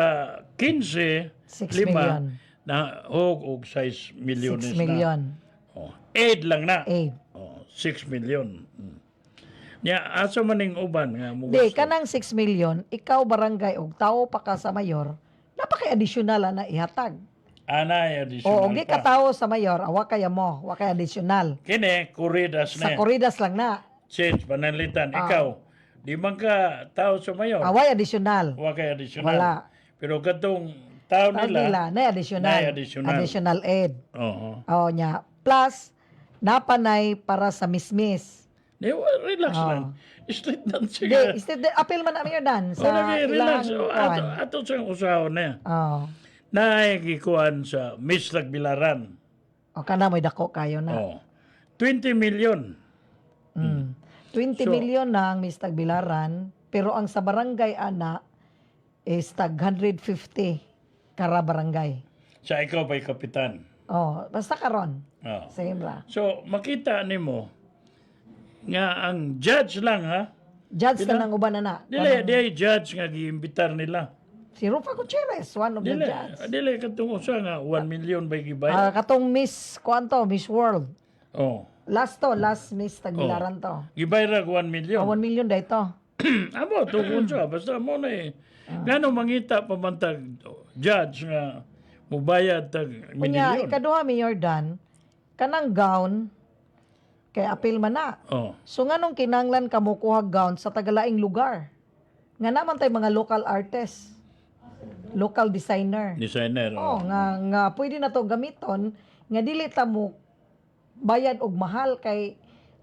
S3: 15,
S4: 6
S3: 5,
S4: million.
S3: na og 6 million.
S4: 6 million.
S3: Oh, 8 lang na.
S4: Aid.
S3: Oh, 6 million. Nya asa man ning uban nga mo
S4: Di,
S3: gusto.
S4: kanang 6 million, ikaw barangay og tao pa ka sa mayor, napaka additional na ihatag.
S3: Anay additional
S4: O, di
S3: pa.
S4: ka tao sa mayor, awa kaya mo, wa kay additional.
S3: Kini kuridas
S4: Sa
S3: na.
S4: Corridas lang na,
S3: Change pananlitan ikaw. Di man ka tao sa mayor.
S4: away additional.
S3: Wa kay additional.
S4: Wala.
S3: Pero katong tao
S4: Tag
S3: nila.
S4: nila, na additional.
S3: Nay additional.
S4: Additional aid.
S3: Oo.
S4: O nya. Plus, napanay para sa mismis.
S3: Di, relax lang. Street dancing.
S4: Di, instead, appeal man na Mayor Dan sa
S3: lagi, relax.
S4: ilang
S3: Ato sa usahon na.
S4: Oh.
S3: Naikikuan sa Miss Tagbilaran.
S4: O kana mo'y dako kayo na.
S3: Oh. 20 million.
S4: 20 million na ang Miss Tagbilaran, pero ang sa barangay ana is tag 150 kara barangay.
S3: Sa ikaw pa'y kapitan.
S4: Oh, basta karon.
S3: Oh.
S4: Same ra.
S3: So, makita nimo nga ang judge lang ha.
S4: Judge na ng uban na.
S3: Dili judge nga giimbitar nila.
S4: Si Rufa Gutierrez, one of the judge.
S3: Dili katong usa nga 1 million by gibay.
S4: Katong Miss, kuanto, Miss World.
S3: Oh.
S4: Last Miss Tagbilaran to.
S3: Gibay ra 1 million.
S4: 1 million dito.
S3: Amo tungkol sa basta mo na eh. Ngano mangita pa man tag judge nga mubayad tag
S4: Kunya,
S3: milyon.
S4: ikaduha, Mayor Dan, kanang gown, kay apil man na.
S3: Oh.
S4: So nga nung kinanglan ka mo kuha gown sa tagalaing lugar. Nga naman tayo mga local artists, local designer.
S3: Designer.
S4: Oh, nga pwede na to gamiton nga dili ta mo bayad og mahal kay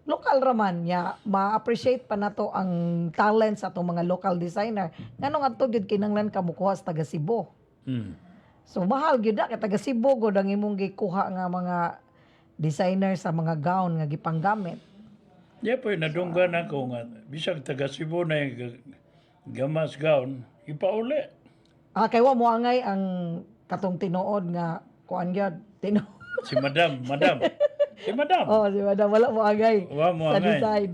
S4: local raman ya ma-appreciate pa nato ang talent sa atong mga local designer. Nganong adto gyud kinanglan ka mo kuha sa taga Cebu. So mahal gyud kay taga Cebu gud ang imong gikuha nga mga designer sa mga gown nga gipanggamit.
S3: Yeah, po, nadunggan ako nga, bisag taga Cebu na yung gamas gown, ipauli.
S4: Kay wa mo angay ang katong tinuod nga kuan gyud tinuod.
S3: Si madam. Si madam.
S4: Oh, di ba? Wala mo agay
S3: Wa mo
S4: sa
S3: angay.
S4: design.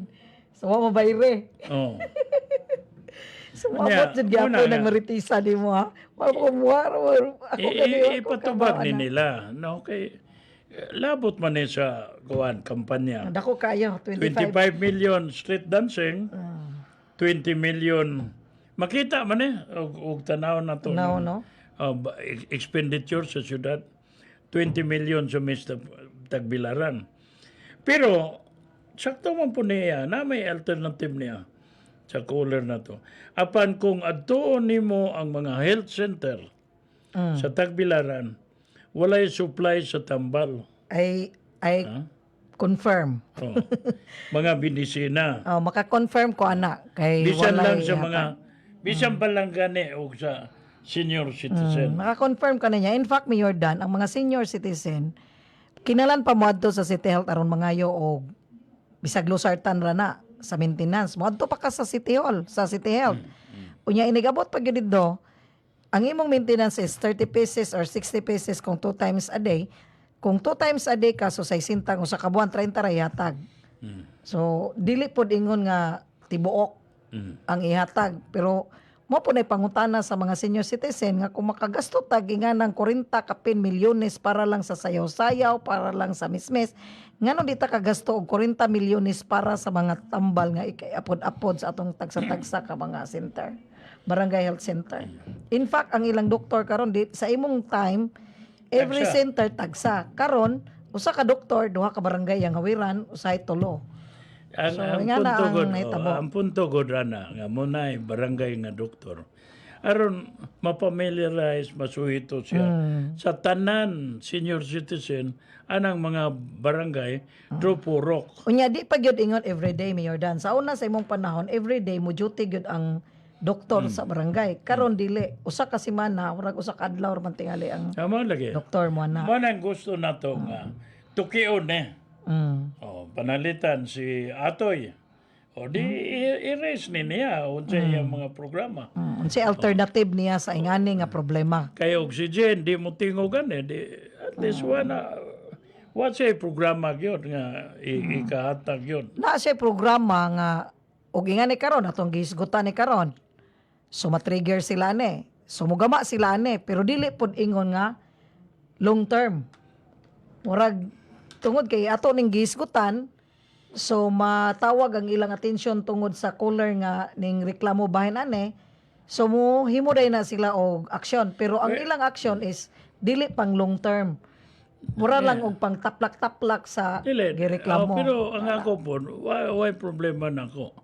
S4: So, wa mo bayre.
S3: Oh.
S4: So,
S3: Anya,
S4: mabot dyan gyapon
S3: una
S4: ng
S3: nga.
S4: maritisa di mo, ha? Wala mo kumuha.
S3: Ipatubag ni nila. No, kay labot man ni sa kuan kampanya.
S4: Dako kayo, 25.
S3: 25 million street dancing, 20 million. Makita man eh, og tanaw na to.
S4: No, no?
S3: Expenditure sa syudad. 20 million sa Mr. Tagbilaran. Pero, sakto man po niya, na may alternative niya sa cooler na to. Apan kung adtuon nimo ang mga health center sa Tagbilaran, walay supply sa tambal.
S4: I confirm.
S3: Oh. Mga binisina.
S4: Oh, maka-confirm ko, anak. Kay
S3: Bisan
S4: walay
S3: lang sa
S4: yata.
S3: mga, bisan pa lang gani o sa senior citizen.
S4: Maka-confirm ka na niya. In fact, Mayor Dan, ang mga senior citizen, kinalan pa mo adto sa City Health aron mangayo o bisag losartan ra na sa maintenance. Mo adto pa ka sa City Hall, sa City Health. Unya inigabot pag gyud dito, ang imong maintenance is 30 pesos or 60 pesos kung 2 times a day. Kung 2 times a day ka, so 60 kung sa kabuan 30 ra ihatag. So dili pod ingon nga tibuok ang ihatag, pero mo po na pangutana sa mga senior citizen nga kung makagasto tagi nga ng 40 kapin milyones para lang sa sayaw-sayaw, para lang sa mismis, ngano di ta kagasto og 40 milyones para sa mga tambal nga ikay-apod-apod sa atong tagsa-tagsa ka mga center, barangay health center. In fact, ang ilang doktor karon di sa imong time every
S3: Tagsa.
S4: center tagsa. Karon usa ka doktor, duha ka barangay ang hawiran, usahay tulo.
S3: Ang,
S4: So,
S3: ang
S4: nga na
S3: punto
S4: ang
S3: gud,
S4: nahitabo.
S3: ang punto gud ana nga muna barangay nga doktor. Aron mapamiliarize masuhito siya sa tanan senior citizen anang mga barangay purok.
S4: Unya di pa gyud ingon everyday, Mayor Dan. Sa una sa imong panahon, everyday mo duty gyud ang doktor sa barangay. Karon dili, usa ka semana, urag usa ka adlaw man tingali ang
S3: Tama lagi.
S4: doktor mo na.
S3: Mo nang gusto nato nga tukion
S4: Mm.
S3: panalitan si Atoy. O di i-erase ni niya unsa iyang mga programa.
S4: Si alternative niya sa ingani nga problema.
S3: Kay oxygen di mo tingugan di at least what's a programa gyud nga ikahatag yun.
S4: Na siya programa nga og ingani karon atong gihisgutan ni karon. So matrigger sila ni. Sumugama sila ni pero dili pod ingon nga long term. Murag tungod kay ato ning gihisgutan, so matawag ang ilang atensyon tungod sa caller nga ning reklamo bahin ane. So mo himuday na sila og aksyon pero ang ilang aksyon is dili pang long term. Mura lang og pang taplak-taplak sa
S3: Dili.
S4: gireklamo.
S3: Pero ang ako po, why problema nako.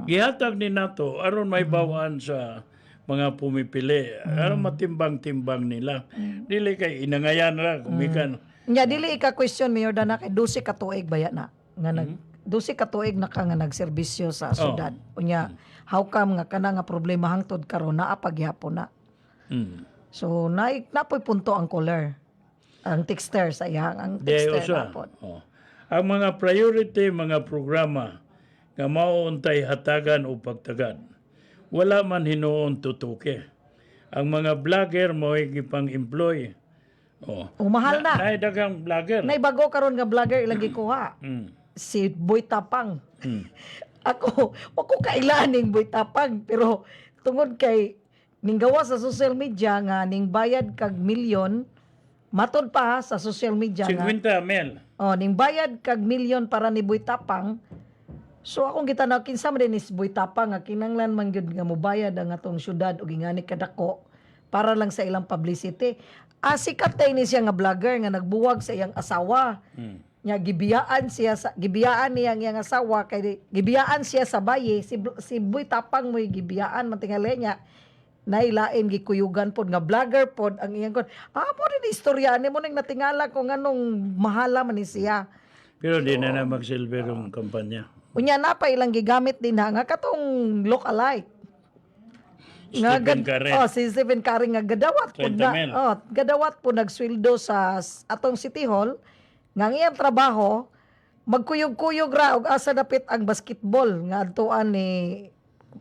S3: Gihatag ni nato aron may bawaan sa mga pumipili. Aron matimbang-timbang nila. Dili kay inangayan ra kumikan.
S4: Nya dili ka question Mayor Dana kay 12 ka tuig baya na nga nag 12 ka tuig na ka nga nagserbisyo sa syudad. Unya how come nga kana nga problema hangtod karon naa pagyapon na.
S3: Mm.
S4: So napoy punto ang caller. Ang texter sa iyang ang
S3: Di
S4: texter
S3: usa.
S4: napon.
S3: Ang mga priority, mga programa nga mauuntay hatagan o pagtagad. Wala man hinuon tutuki. Ang mga vlogger mo gipang-employ.
S4: Mahal na.
S3: Naidagang vlogger.
S4: Naibago karon nga vlogger ilang gikuha. Si Boy Tapang. Ako kailan ning Boy Tapang pero tungod kay ning gawa sa social media nga ning bayad kag milyon matod pa sa social media nga
S3: 50 mil.
S4: ning bayad kag milyon para ni Boy Tapang. So akong gitanaw kinsa man din is Boy Tapang nga kinanglan man gyud nga mobayad ang atong syudad og ingani kadako para lang sa ilang publicity. Sikat tay ni siya nga vlogger nga nagbuwag sa iyang asawa. Nya gibiyaan niya ang iyang asawa kay gibiyaan siya sa bayi si Boy Tapang mo'y gibiyaan man tingali niya. Nailain gikuyugan pod nga vlogger pod ang iyang kon. Mo rin istorya ni mo ning natingala ko nganong mahala man ni siya.
S3: Pero di na magsilbi yung kampanya.
S4: Unya na pa ilang gigamit din nga katong look-alike.
S3: Stephen Curry.
S4: Si Stephen Curry nga gadawat po
S3: 30
S4: na.
S3: mil.
S4: Gadawat po nagsweldo sa atong City Hall. Nga ang iyang trabaho magkuyog-kuyog ra og asa dapit ang basketball nga adtuan ni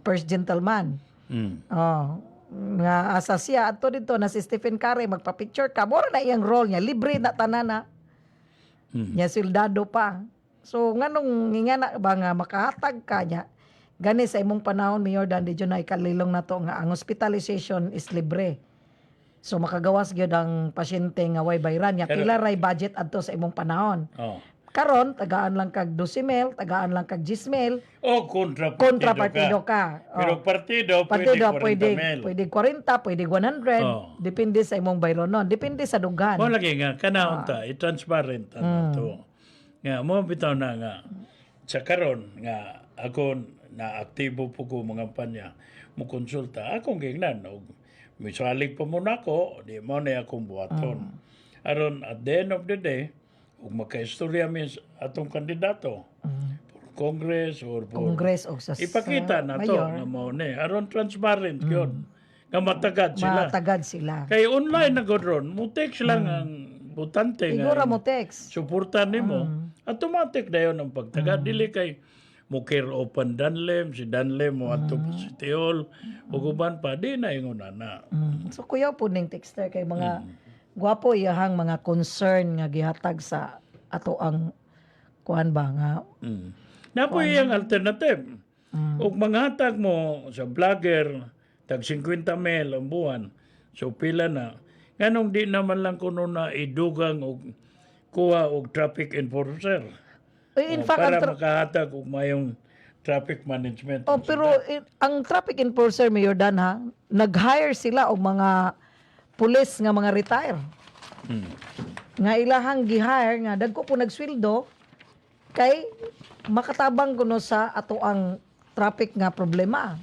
S4: First Gentleman. Nga asa siya adto dito na si Stephen Curry magpa-picture ka. Mora na iyang role niya, libre na tanana. Nya soldado pa. So nganong ingana ba nga makahatag ka niya? Gani sa imong panahon, Mayor Dan, di na ikalilong na to nga ang hospitalization is libre. So makagawas gyud ang pasyente nga way bayran nya. Pila ray budget adto sa imong panahon. Karon tagaan lang kag 12,000, tagaan lang kag 10,000.
S3: O
S4: Kontrapartido ka.
S3: Pero partido
S4: Pwede
S3: pwede 40 mil.
S4: 40, pwede 100. Depende sa imong bayron nun. Depende sa dugan.
S3: Mo lagi nga kanahon ta i-transparent to. Nga mo bitaw na nga sa karon nga ako na aktibo po ko mga panya mo konsulta akong gingnan og misalig pa muna ko di mo na akong buhaton. Aron at the end of the day ug makaistorya mi atong kandidato for Congress or for
S4: Congress o sa
S3: ipakita na to
S4: mayor,
S3: na mo ni aron transparent yun nga matagad sila.
S4: matagad sila.
S3: Kay online na gud ron mo text lang ang butante
S4: Siguro
S3: nga
S4: mo text.
S3: suportan nimo automatic dayon ang pagtagad dili kay mo care open Danlem si Danlem mo ato si Teol ug uban pa di na ingon na.
S4: So kuya po ning texter kay mga gwapo iyahang mga concern nga gihatag sa ato ang kuan ba nga
S3: Napoy iyang alternative. Ug manghatag mo sa vlogger tag 50 mil ang buwan. So pila na. Nganong di naman lang kuno na idugang og kuha og traffic enforcer.
S4: In
S3: O,
S4: fact,
S3: para
S4: ang
S3: makahatag og mayong traffic management.
S4: oh, pero ang traffic enforcer, Mayor Dan, ha, nag-hire sila og mga pulis nga mga retire. Nga ilahang gi-hire nga dagko po nagsweldo kay makatabang kuno sa ato ang traffic nga problema.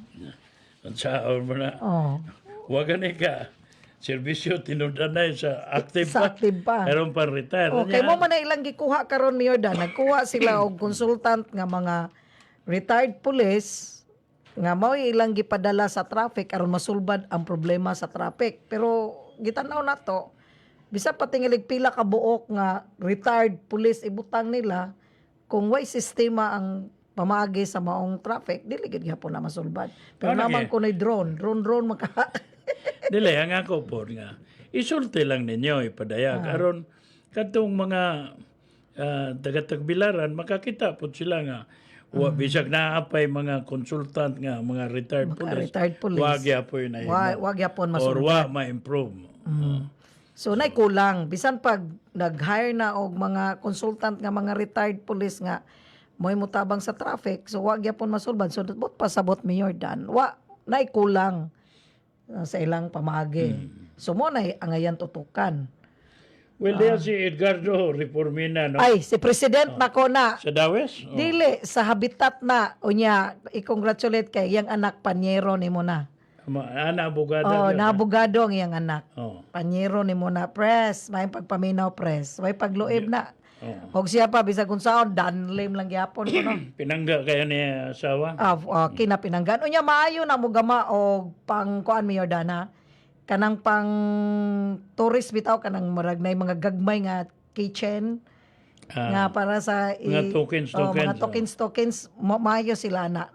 S3: Ang saon mo na.
S4: Oh.
S3: Wagan ka. Serbisyo tinudanay sa active
S4: Sa
S3: pa.
S4: active pa.
S3: Karon pa retire.
S4: Okay, mo man na ilang gikuha karon, Mayor Dan. Nagkuha sila og consultant nga mga retired police nga mao ilang gipadala sa traffic aron masulbad ang problema sa traffic. Pero gitanaw na to, bisa pa tingilig pila ka buok nga retired police ibutang nila kung way sistema ang pamaagi sa maong traffic, dili gid gyapon na masulbad. Pero
S3: Ano
S4: naman
S3: gi?
S4: kuno'y drone maka
S3: Dili, ang ako po nga. Isulti lang ninyo, ipadayag. Aron, katong mga taga-tagbilaran, makakita po sila nga. Bisag naapay mga consultant nga, mga retired police.
S4: retired police.
S3: Wag yapon na yun.
S4: wag gyapon
S3: Or
S4: masulbad.
S3: wa ma-improve.
S4: So nay kulang bisan pag nag-hire na og mga consultant nga mga retired police nga mo'y mutabang sa traffic, so wag gyapon masulbad. So bot pasabot Mayor Dan, nay kulang sa ilang pamagi. So mo nay angayan tutukan.
S3: Well, diya si Edgardo Reformina, no?
S4: Ay, si President nako na
S3: Sa Dawes? Oh.
S4: dili sa habitat na unya i-congratulate kay yang anak panyero nimo na.
S3: Ana, abogada.
S4: Oh,
S3: dyan,
S4: nabugado ang iyang anak.
S3: Oh.
S4: Panyero nimo na press, may pagpaminaw press, may pagluib na.
S3: Oh.
S4: Og siya pa bisag kung saan danlim lang gyapon ko no.
S3: Pinangga kayo ni asawa?
S4: Kinapinanggan unya maayo na mo gama og pang kuan Mayor Dana. Kanang pang tourist bitaw kanang murag nay mga gagmay nga kitchen nga para sa
S3: mga tokens,
S4: mga tokens maayo sila na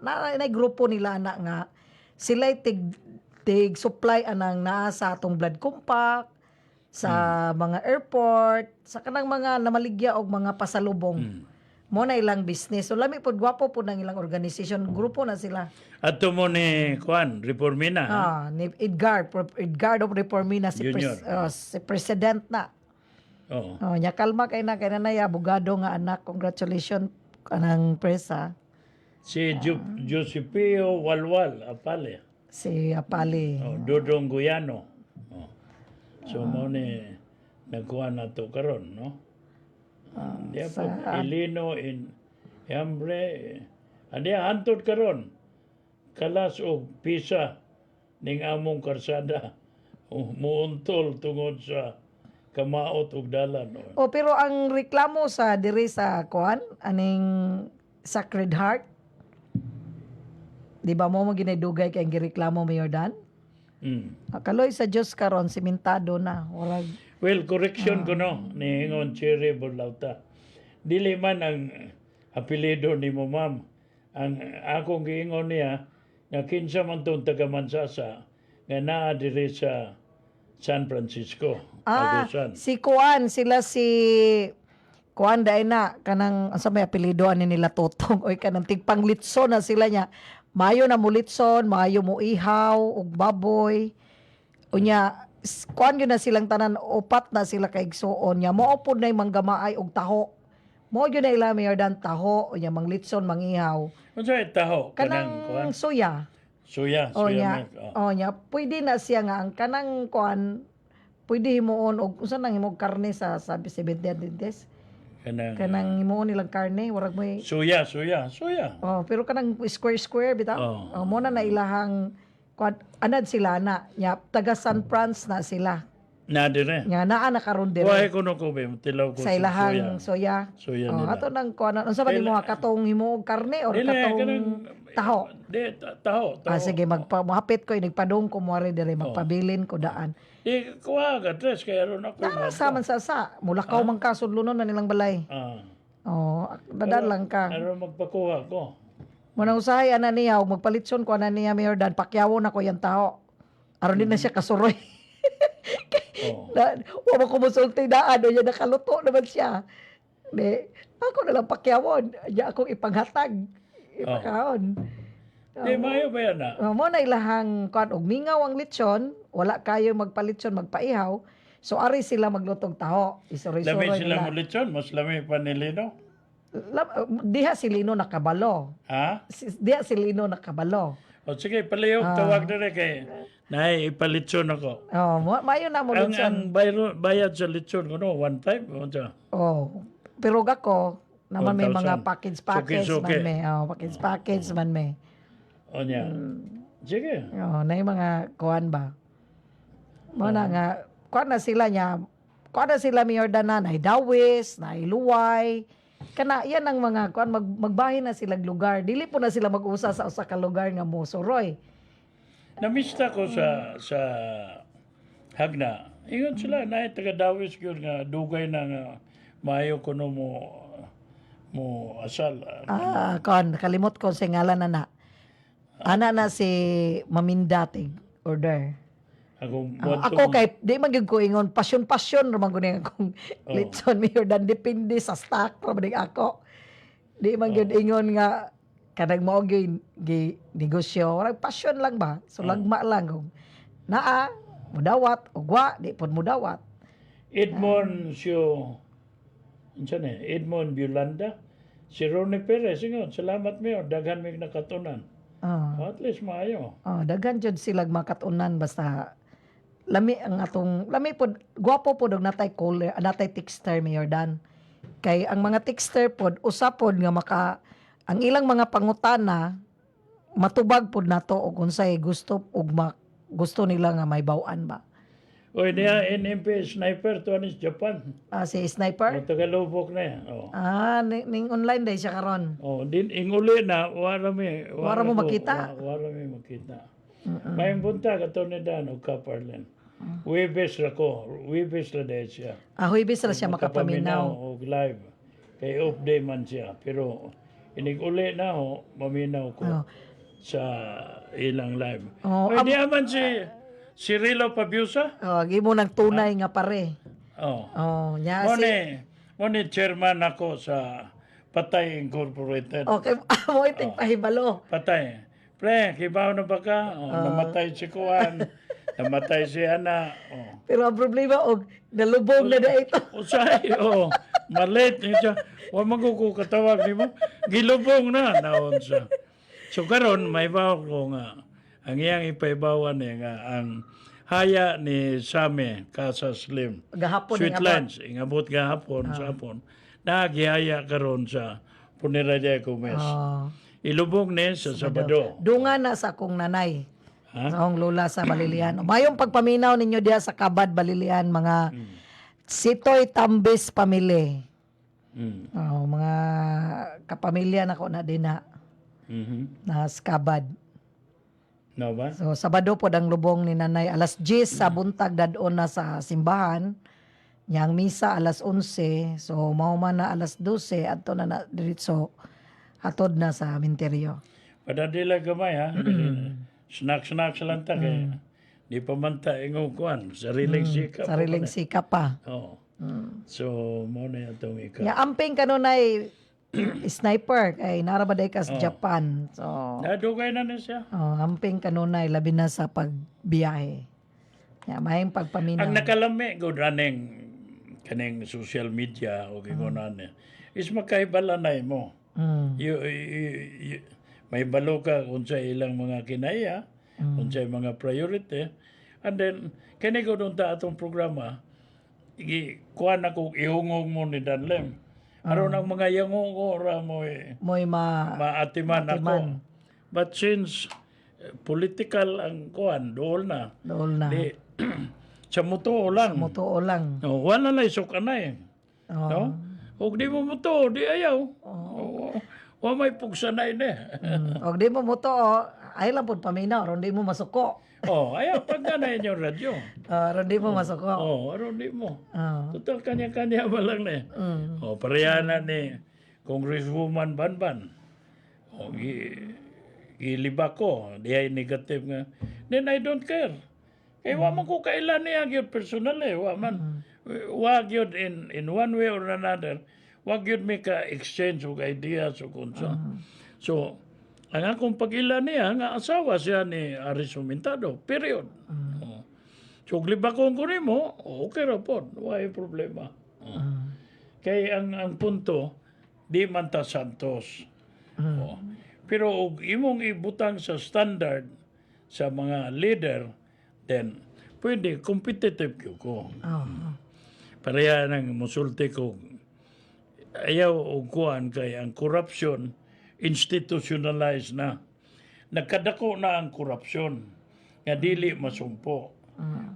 S4: grupo nila na nga sila tig supply anang naa sa atong blood compact sa mga airport, sa kanang mga namaligya og mga pasalubong. Mo na ilang business. So lami pod gwapo po ng ilang organisasyon, grupo na sila.
S3: At mo ni Juan Reformina.
S4: Ni Edgardo Reformina
S3: Junior.
S4: si president na.
S3: Oh.
S4: Nya kalma kay na abogado nga anak. Congratulations kanang presa.
S3: Si Josepio Walwal Apale.
S4: Si Apali.
S3: Oh, Dodong Guyano. Oh. So mo ni nagkuha na to karon, no? Diya po, Ilino in Hambre. Diya hantod karon. Kalas og pisa ning among karsada. Muuntol tungod sa kamaot og dalan. No?
S4: Pero ang reklamo sa diri sa kuan aning Sacred Heart, di ba mo ginadugay kay gireklamo Mayor Dan? Kaloy sa Diyos karon simentado na. Warag
S3: Well, correction ko no, ni Ingon Cherry Burlauta. Dili man ang apelido ni mo, ma'am. Ang akong giingon niya, nga kinsa man itong taga-Mansasa, nga naa diri sa San Francisco, Agusan.
S4: si Kuan, sila si Kuan dai na kanang asa may apelyido ani nila Totong oy kanang tigpanglitson na sila niya. Mayo na mulitson, mayo mo ihaw og baboy. Unya kuan yun na silang tanan upat na sila kay igsuon niya. Mao pod nay manggamaay og taho. Mao yun na ila Mayor Dan taho unya manglitson mangihaw.
S3: Unsa taho kanang kuan?
S4: Kanang suya.
S3: Suya,
S4: O
S3: suya
S4: nya,
S3: milk. Oh.
S4: nya, pwede na siya nga ang kanang kuan, pwede himuon og unsa nang himog karne sa 70 dentes. Kanang himuon nilang karne, warag may
S3: Suya.
S4: pero kanang square bitaw.
S3: Oh.
S4: Mo na ilahang kuan anad sila na, nya taga San Franz na sila.
S3: Na dire.
S4: Nya naa na karon dire.
S3: Wahay ko no ko be, tilaw ko
S4: Sa ilahang soya.
S3: Suya nila.
S4: Ato nang kuan, unsa ba nimo katong himuog karne or
S3: Dili,
S4: katong
S3: kanang-
S4: taho?
S3: Taho.
S4: Sige, mahapit ko, nagpadong ko mo rin dire, magpabilin ko daan.
S3: Di, kuha ka, tres, kaya ron ako.
S4: Saman sa, mulakaw man ka, sudlunon man nilang balay. Dadaan lang ka.
S3: Ano magpakuha ko?
S4: Munang usahay, ana niya, o magpalitson ko, ana niya, Mayor Dan, pakyawo na ko yung tao. Aron din na siya kasuroy. Huwag mo kumusulti daan, o yan nakaluto naman siya. Ako na lang pakyawon, niya akong ipanghatag. Ipakaon.
S3: Di mayo ba yan na?
S4: Mo na ilahang kuan og mingaw ang lechon, wala kayo magpalitsyon, magpaihaw. So ari sila maglutog taho.
S3: Lami
S4: Isoroy-soroy
S3: sila mo
S4: nila.
S3: lechon, mas lami pa ni Lino.
S4: Diha si Lino nakabalo.
S3: Ha?
S4: Diha si Lino nakabalo.
S3: O sige, palihog, tawag na rin kay Nay, ipalitsyon ako.
S4: Oh, mayo na mo
S3: Ang
S4: lechon.
S3: bayad sa lechon ko, no? 1.5? O siya?
S4: Oh, pero ako naman may
S3: 1,000.
S4: mga package
S3: Suki-suki.
S4: man may. Oh, package man may.
S3: O niya. Sige.
S4: Oh, na yung mga kuan ba. Mo na nga kuan na sila niya. Kuan na sila Mayor Danan ay dawis, na luway. Kana yan ang mga kuan magbahin na silang lugar. Dili po na sila mag-usa sa usa ka lugar nga mo suroy.
S3: Namista ko sa Hagna. Ingon sila, na taga-dawis yun nga, dugay na nga, maayo ko no mo asal.
S4: Kuan kalimot ko sa ngalan na. Ana na si Mamindatig order. Ako kay di man gyud ko ingon pasyon ra man guni akong litson Mayor Dan depende sa stock ra man ako. Di man gyud ingon nga kanang mao gyud negosyo, wala pasyon lang ba? So lagma lang kung naa mudawat ug wa di pod mudawat.
S3: Edmond Edmond Biolanda, si Ronnie Perez, ingon, salamat Mayor, daghan may nakatunan. At least maayo.
S4: Daghan jud sila makatunan basta lami ang atong lami pod gwapo pod og natay caller natay texter Mayor Dan kay ang mga texter pod usa pod nga ang ilang mga pangutana matubag pod nato og unsay gusto ug gusto nila nga may baw-an ba.
S3: Oy, niya NMP sniper to anis Japan.
S4: Si sniper?
S3: Tagalubok na yan.
S4: Ning online day siya karon.
S3: Din inguli na wala
S4: mo makita.
S3: Wala mi makita. Mayang bunta ka to ni Dan og Kaparlen. Webes ra la dahil siya.
S4: Huwibis ra siya makapaminaw.
S3: Og live. Kay off day man siya. Pero inig-uli na maminaw ko sa ilang live. Di aman si Rilo Pabiusa?
S4: Gimo nang tunay nga pare. Nya
S3: Mo ni chairman ako sa Patay Incorporated.
S4: Okay, mo itig pahibalo.
S3: Patay. Pre, kibaw na ba ka? Namatay si Kuan. Namatay si Ana.
S4: Pero ang problema og nalubog na ito.
S3: Usay, malit niya. Wa magkuko katawag ni mo. Gilubong na naon siya. So karon may bawo ko nga ang iyang ipaibawan niya nga ang haya ni Same Casa Slim.
S4: Gahapon
S3: Sweet Lines, ingabot gahapon sa hapon. Nagihaya karon sa Puniradia Kumes. Ilubog ni sa Sabado.
S4: Dunga na sa akong nanay.
S3: Ha?
S4: Sa akong lola sa Balilian. Mayong pagpaminaw ninyo diya sa Kabad Balilian mga Sitoy Tambis Pamilya. Mga kapamilya na ko na din na sa Kabad.
S3: No ba?
S4: So Sabado po ang lubong ni nanay alas 10 sa buntag dadon na sa simbahan. Yang misa alas 11. So mao man na alas 12 adto na diretso hatod na sa minteryo.
S3: Padadila gamay ha. Snack lang ta kay di pa man ta ingong kuan sariling sikap.
S4: Sariling sikap pa.
S3: So mo na itong ika.
S4: Ya amping kanunay sniper kay narabaday ka sa Japan. So
S3: Nadugay na siya.
S4: amping kanunay labi na sa pagbiyahe. Ya mayeng pagpaminaw.
S3: Ang nakalami good running kaning social media o gigunan is makaibalanay mo. May balo ka unsay ilang mga kinaya, unsay mga priority, and then kani ko doon ta atong programa kuan ako ihungog mo ni Danlem. Aron ang mga yangong ora mo
S4: moy
S3: maatiman ako. But since political ang kuan dool na. Di, sa mutuo lang.
S4: Mutuo lang.
S3: Wala na isok anay. No? Ug di mo mutuo, di ayaw. Wa may pugsanay na.
S4: Og di mo mutuo, ay lang pud paminaw, ron di mo masuko.
S3: Ayaw pag ganay yung radyo.
S4: Ron di mo masuko.
S3: Aron di mo. Total kanya-kanya ba lang na. Pareha na ni Congresswoman Banban. Giliba ko, di ay negative nga. Then I don't care. Kaya wa man ko kailan niya gyud personal wa man. Wa gyud in one way or another. Wa gyud may ka exchange og ideas o kunsa. So Ang akong pag-ila niya, nga asawa siya ni Aris Humintado. Period. Oh. So, glibakon ko ni mo, okay ra po. Wala problema. Kaya ang punto, di man ta santos. Oh. Pero og imong ibutang sa standard sa mga leader, then pwede competitive ko. Pareha nang musulti ko. Ayaw og kuan kay ang corruption institutionalized na. Nagkadako na ang korupsyon nga dili masumpo.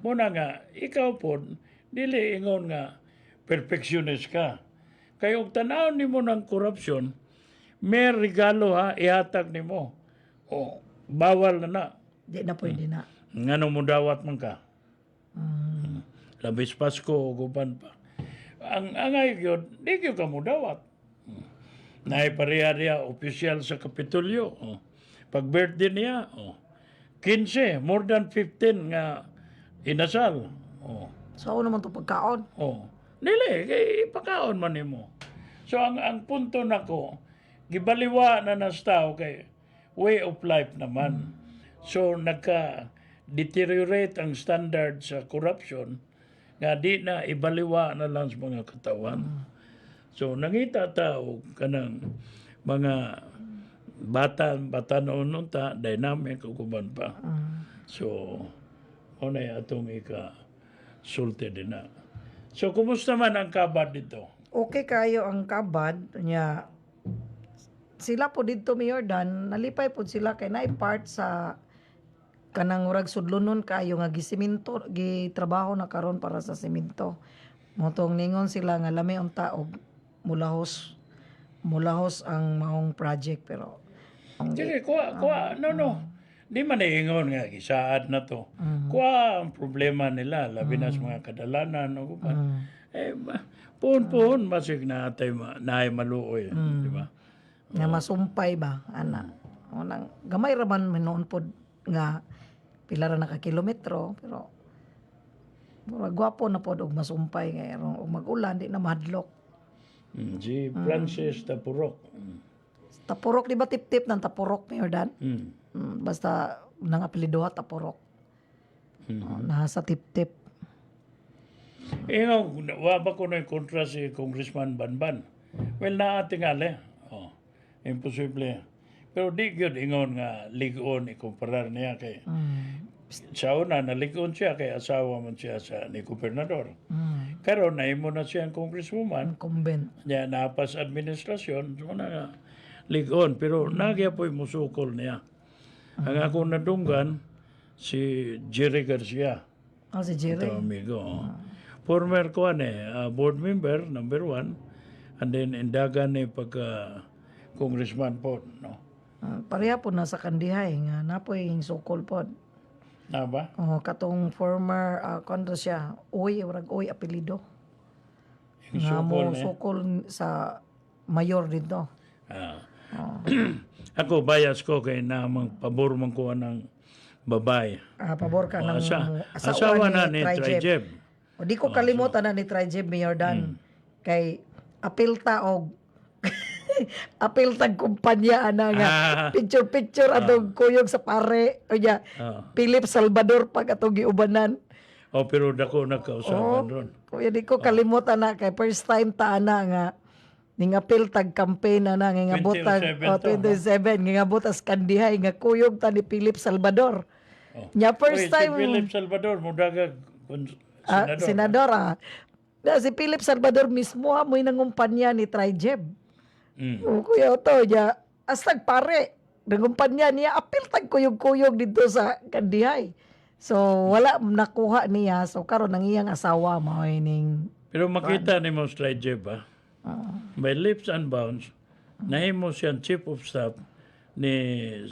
S3: Muna nga, ikaw po, dili ingon nga perfectionist ka. Kaya og tanaw nimo ng korupsyon, may regalo ha, ihatag nimo. O, bawal na.
S4: Di na pwede na.
S3: Ngano mo dawat man ka? Labis Pasko o guban pa. Ang angay yun, di yun ka mo dawat. Naipareha opisyal sa Kapitolyo. Pag birthday niya, 15, more than 15 nga inasal.
S4: So, ako naman to pagkaon.
S3: Dili, kay ipakaon man nimo. So, ang punto nako, gibaliwa na nas tao kay way of life naman. So, nagka-deteriorate ang standard sa corruption nga di na ibaliwa na lang sa mga katawan. So, nangita tao kanang mga bata noon ta, dynamic ukuban pa. So, unay atong ika-sulti din na. So, kumusta man ang kabad dito?
S4: Okay kayo ang kabad niya. Sila po dito Mayor Dan, nalipay po sila kay naay part sa kanang urag sudlonon kayo nga gisiminto, gitrabaho na karon para sa simento. Motong ningon sila nga lami unta og mulahos ang maong project pero
S3: Sige, kuha, no. Di man naingon nga, gisaad na to. Kuha ang problema nila, labi na sa mga kadalanan. O kupan. Puhon, masig na atay naay maluoy. Di ba?
S4: nga masumpay ba ana. Unang gamay ra man noon pod nga pila ra na ka kilometro pero mura gwapo na pod og masumpay nga og mag-ulan di na mahadlok.
S3: Si Francis Tapurok.
S4: Tapurok di ba tip-tip ng Tapurok Mayor Dan? Basta nang apelyido Tapurok. Nasa tip-tip.
S3: Wa ba ko na kontra si Congressman Banban? Well, tingali. Imposible. Pero di gyud ingon nga ligon ikumparar niya kay sa una naligon siya kay asawa man siya sa ni gobernador. Karon naimo na siya ang congresswoman.
S4: Incumbent.
S3: Niya napas administrasyon, so na nga ligon pero nagya po'y musukol niya. Ang ako nadunggan si Jerry Garcia.
S4: Si Jerry.
S3: Ito amigo. Former ko board member number 1 and then indagan ni pagka congressman po, no?
S4: Pareha po na sa Kandihay nga napoy yung sukol po.
S3: Na ba?
S4: Katong former kondo siya, urag apelido.
S3: Yung
S4: Nga mo
S3: sukol,
S4: sukol sa mayor dito.
S3: Ako bias ko kay namang pabor man ko ng babae.
S4: Pabor ka ng
S3: asawa na ni Trijeb.
S4: O di ko kalimutan na ni Trijeb Mayor Dan. Kay apilta og apil tag kumpanya ana nga picture atong kuyog sa pare o niya Philip Salvador pag atong giubanan.
S3: Pero dako nagkausapan ron.
S4: Kuya di ko kalimutan na kay first time ta ana nga ning apil tag campaign na nga butang 27 nga butas Kandihay nga kuyog ta ni Philip Salvador. Nya first time
S3: si Philip Salvador mudagag
S4: senador. Si Philip Salvador mismo amoy nangumpanya ni Trijeb. Kuya Otto, astag pare, nangumpanya niya, apil tag kuyog-kuyog dito sa Kandihay. So, wala nakuha niya. So, karon ang iyang asawa, ning.
S3: Pero makita ni mo Trijeb ba? By leaps and bounds, nahimo siyang chief of staff ni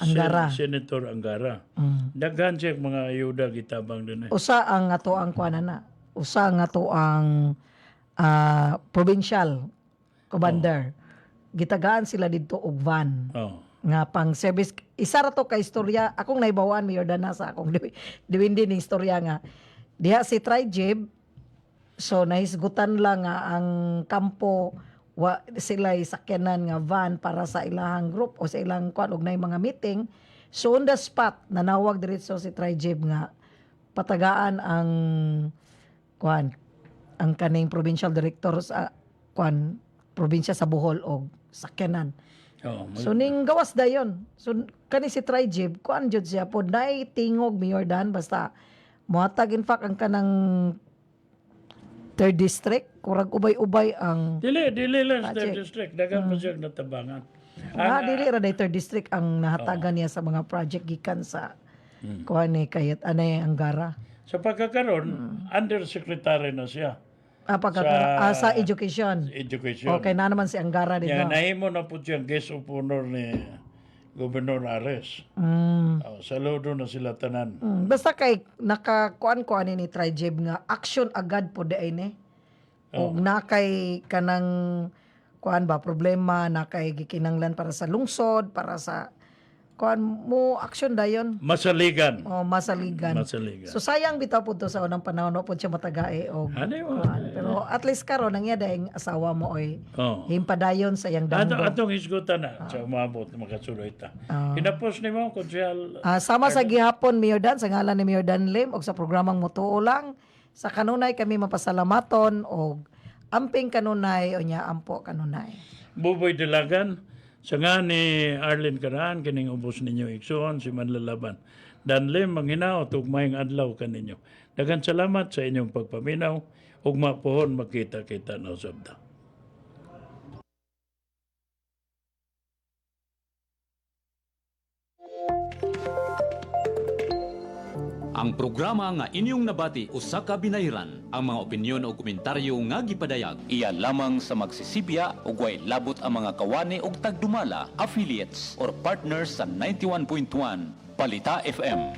S3: Senator Angara. Daghan siya mga ayuda gitabang din.
S4: Usa ang ato ang kuanana. Usa nga to ang provincial commander. Gitagaan sila dito og van. Nga pang service. Isa ra to ka istorya. Akong naibawaan Mayor Dan sa akong diwindi ning istorya nga. Diha si Trijeb, so nahisgutan lang nga ang kampo sila'y sakyanan nga van para sa ilahang group o sa ilang kuan og nay mga meeting. So on the spot nanawag diretso si Trijib nga patagaan ang kuan ang kaning provincial director sa kuan probinsya sa Bohol og sakyanan.
S3: Oh,
S4: So ning gawas dayon. So kani si Trijib kuan jud siya pod nay tingog Mayor Dan basta mohatag in fact ang kanang third district kurag ubay-ubay ang
S3: Dili lang sa
S4: Project.
S3: district. Dagan pa siya natabangan.
S4: dili ra day third district ang nahatagan niya sa mga project gikan sa kuan ni kayat anay ang gara.
S3: Sa pagkakaroon, undersecretary na siya
S4: Sa education.
S3: sa education.
S4: Okay na naman si Anggara dito.
S3: Yan, nahimo na po siyang guest of honor ni Governor Ares. Saludo na sila tanan.
S4: Basta kay nakakuan-kuan ni Trijib nga action agad po day ni. O na kay kanang kuan ba problema na kay gikinanglan para sa lungsod, para sa kuan mo action dayon.
S3: Masaligan.
S4: O masaligan.
S3: Masaligan.
S4: So sayang bitaw po to sa unang panahon no po siya matagae og
S3: Ano yun?
S4: kuan. Pero at least karon ang iya daing asawa mo oy
S3: Oh.
S4: himpadayon sa iyang danggo.
S3: Atong hisgutan na sa umabot na makasuloy ta. Kinapos ni mo, Konsyal.
S4: Sama sa gihapon Mayor Dan sa ngalan ni Mayor Dan Lim og sa programang Mutuo Lang sa kanunay kami mapasalamaton og amping kanunay o nya ampo kanunay.
S3: Buboy Dalagan, sa nga ni Arlene Caraan, kining ubos ninyo iksoon, si Manlalaban. Danlim, manghinaw, tugmayng adlaw kaninyo. Dagan salamat sa inyong pagpaminaw, ug mapuhon makita-kita na sabda.
S1: Ang programa nga inyong nabati usa ka binayran, ang mga opinyon o komentaryo nga gipadayag iya lamang sa magsisibya ug way labot ang mga kawani ug tagdumala, affiliates or partners sa 91.1 Balita FM.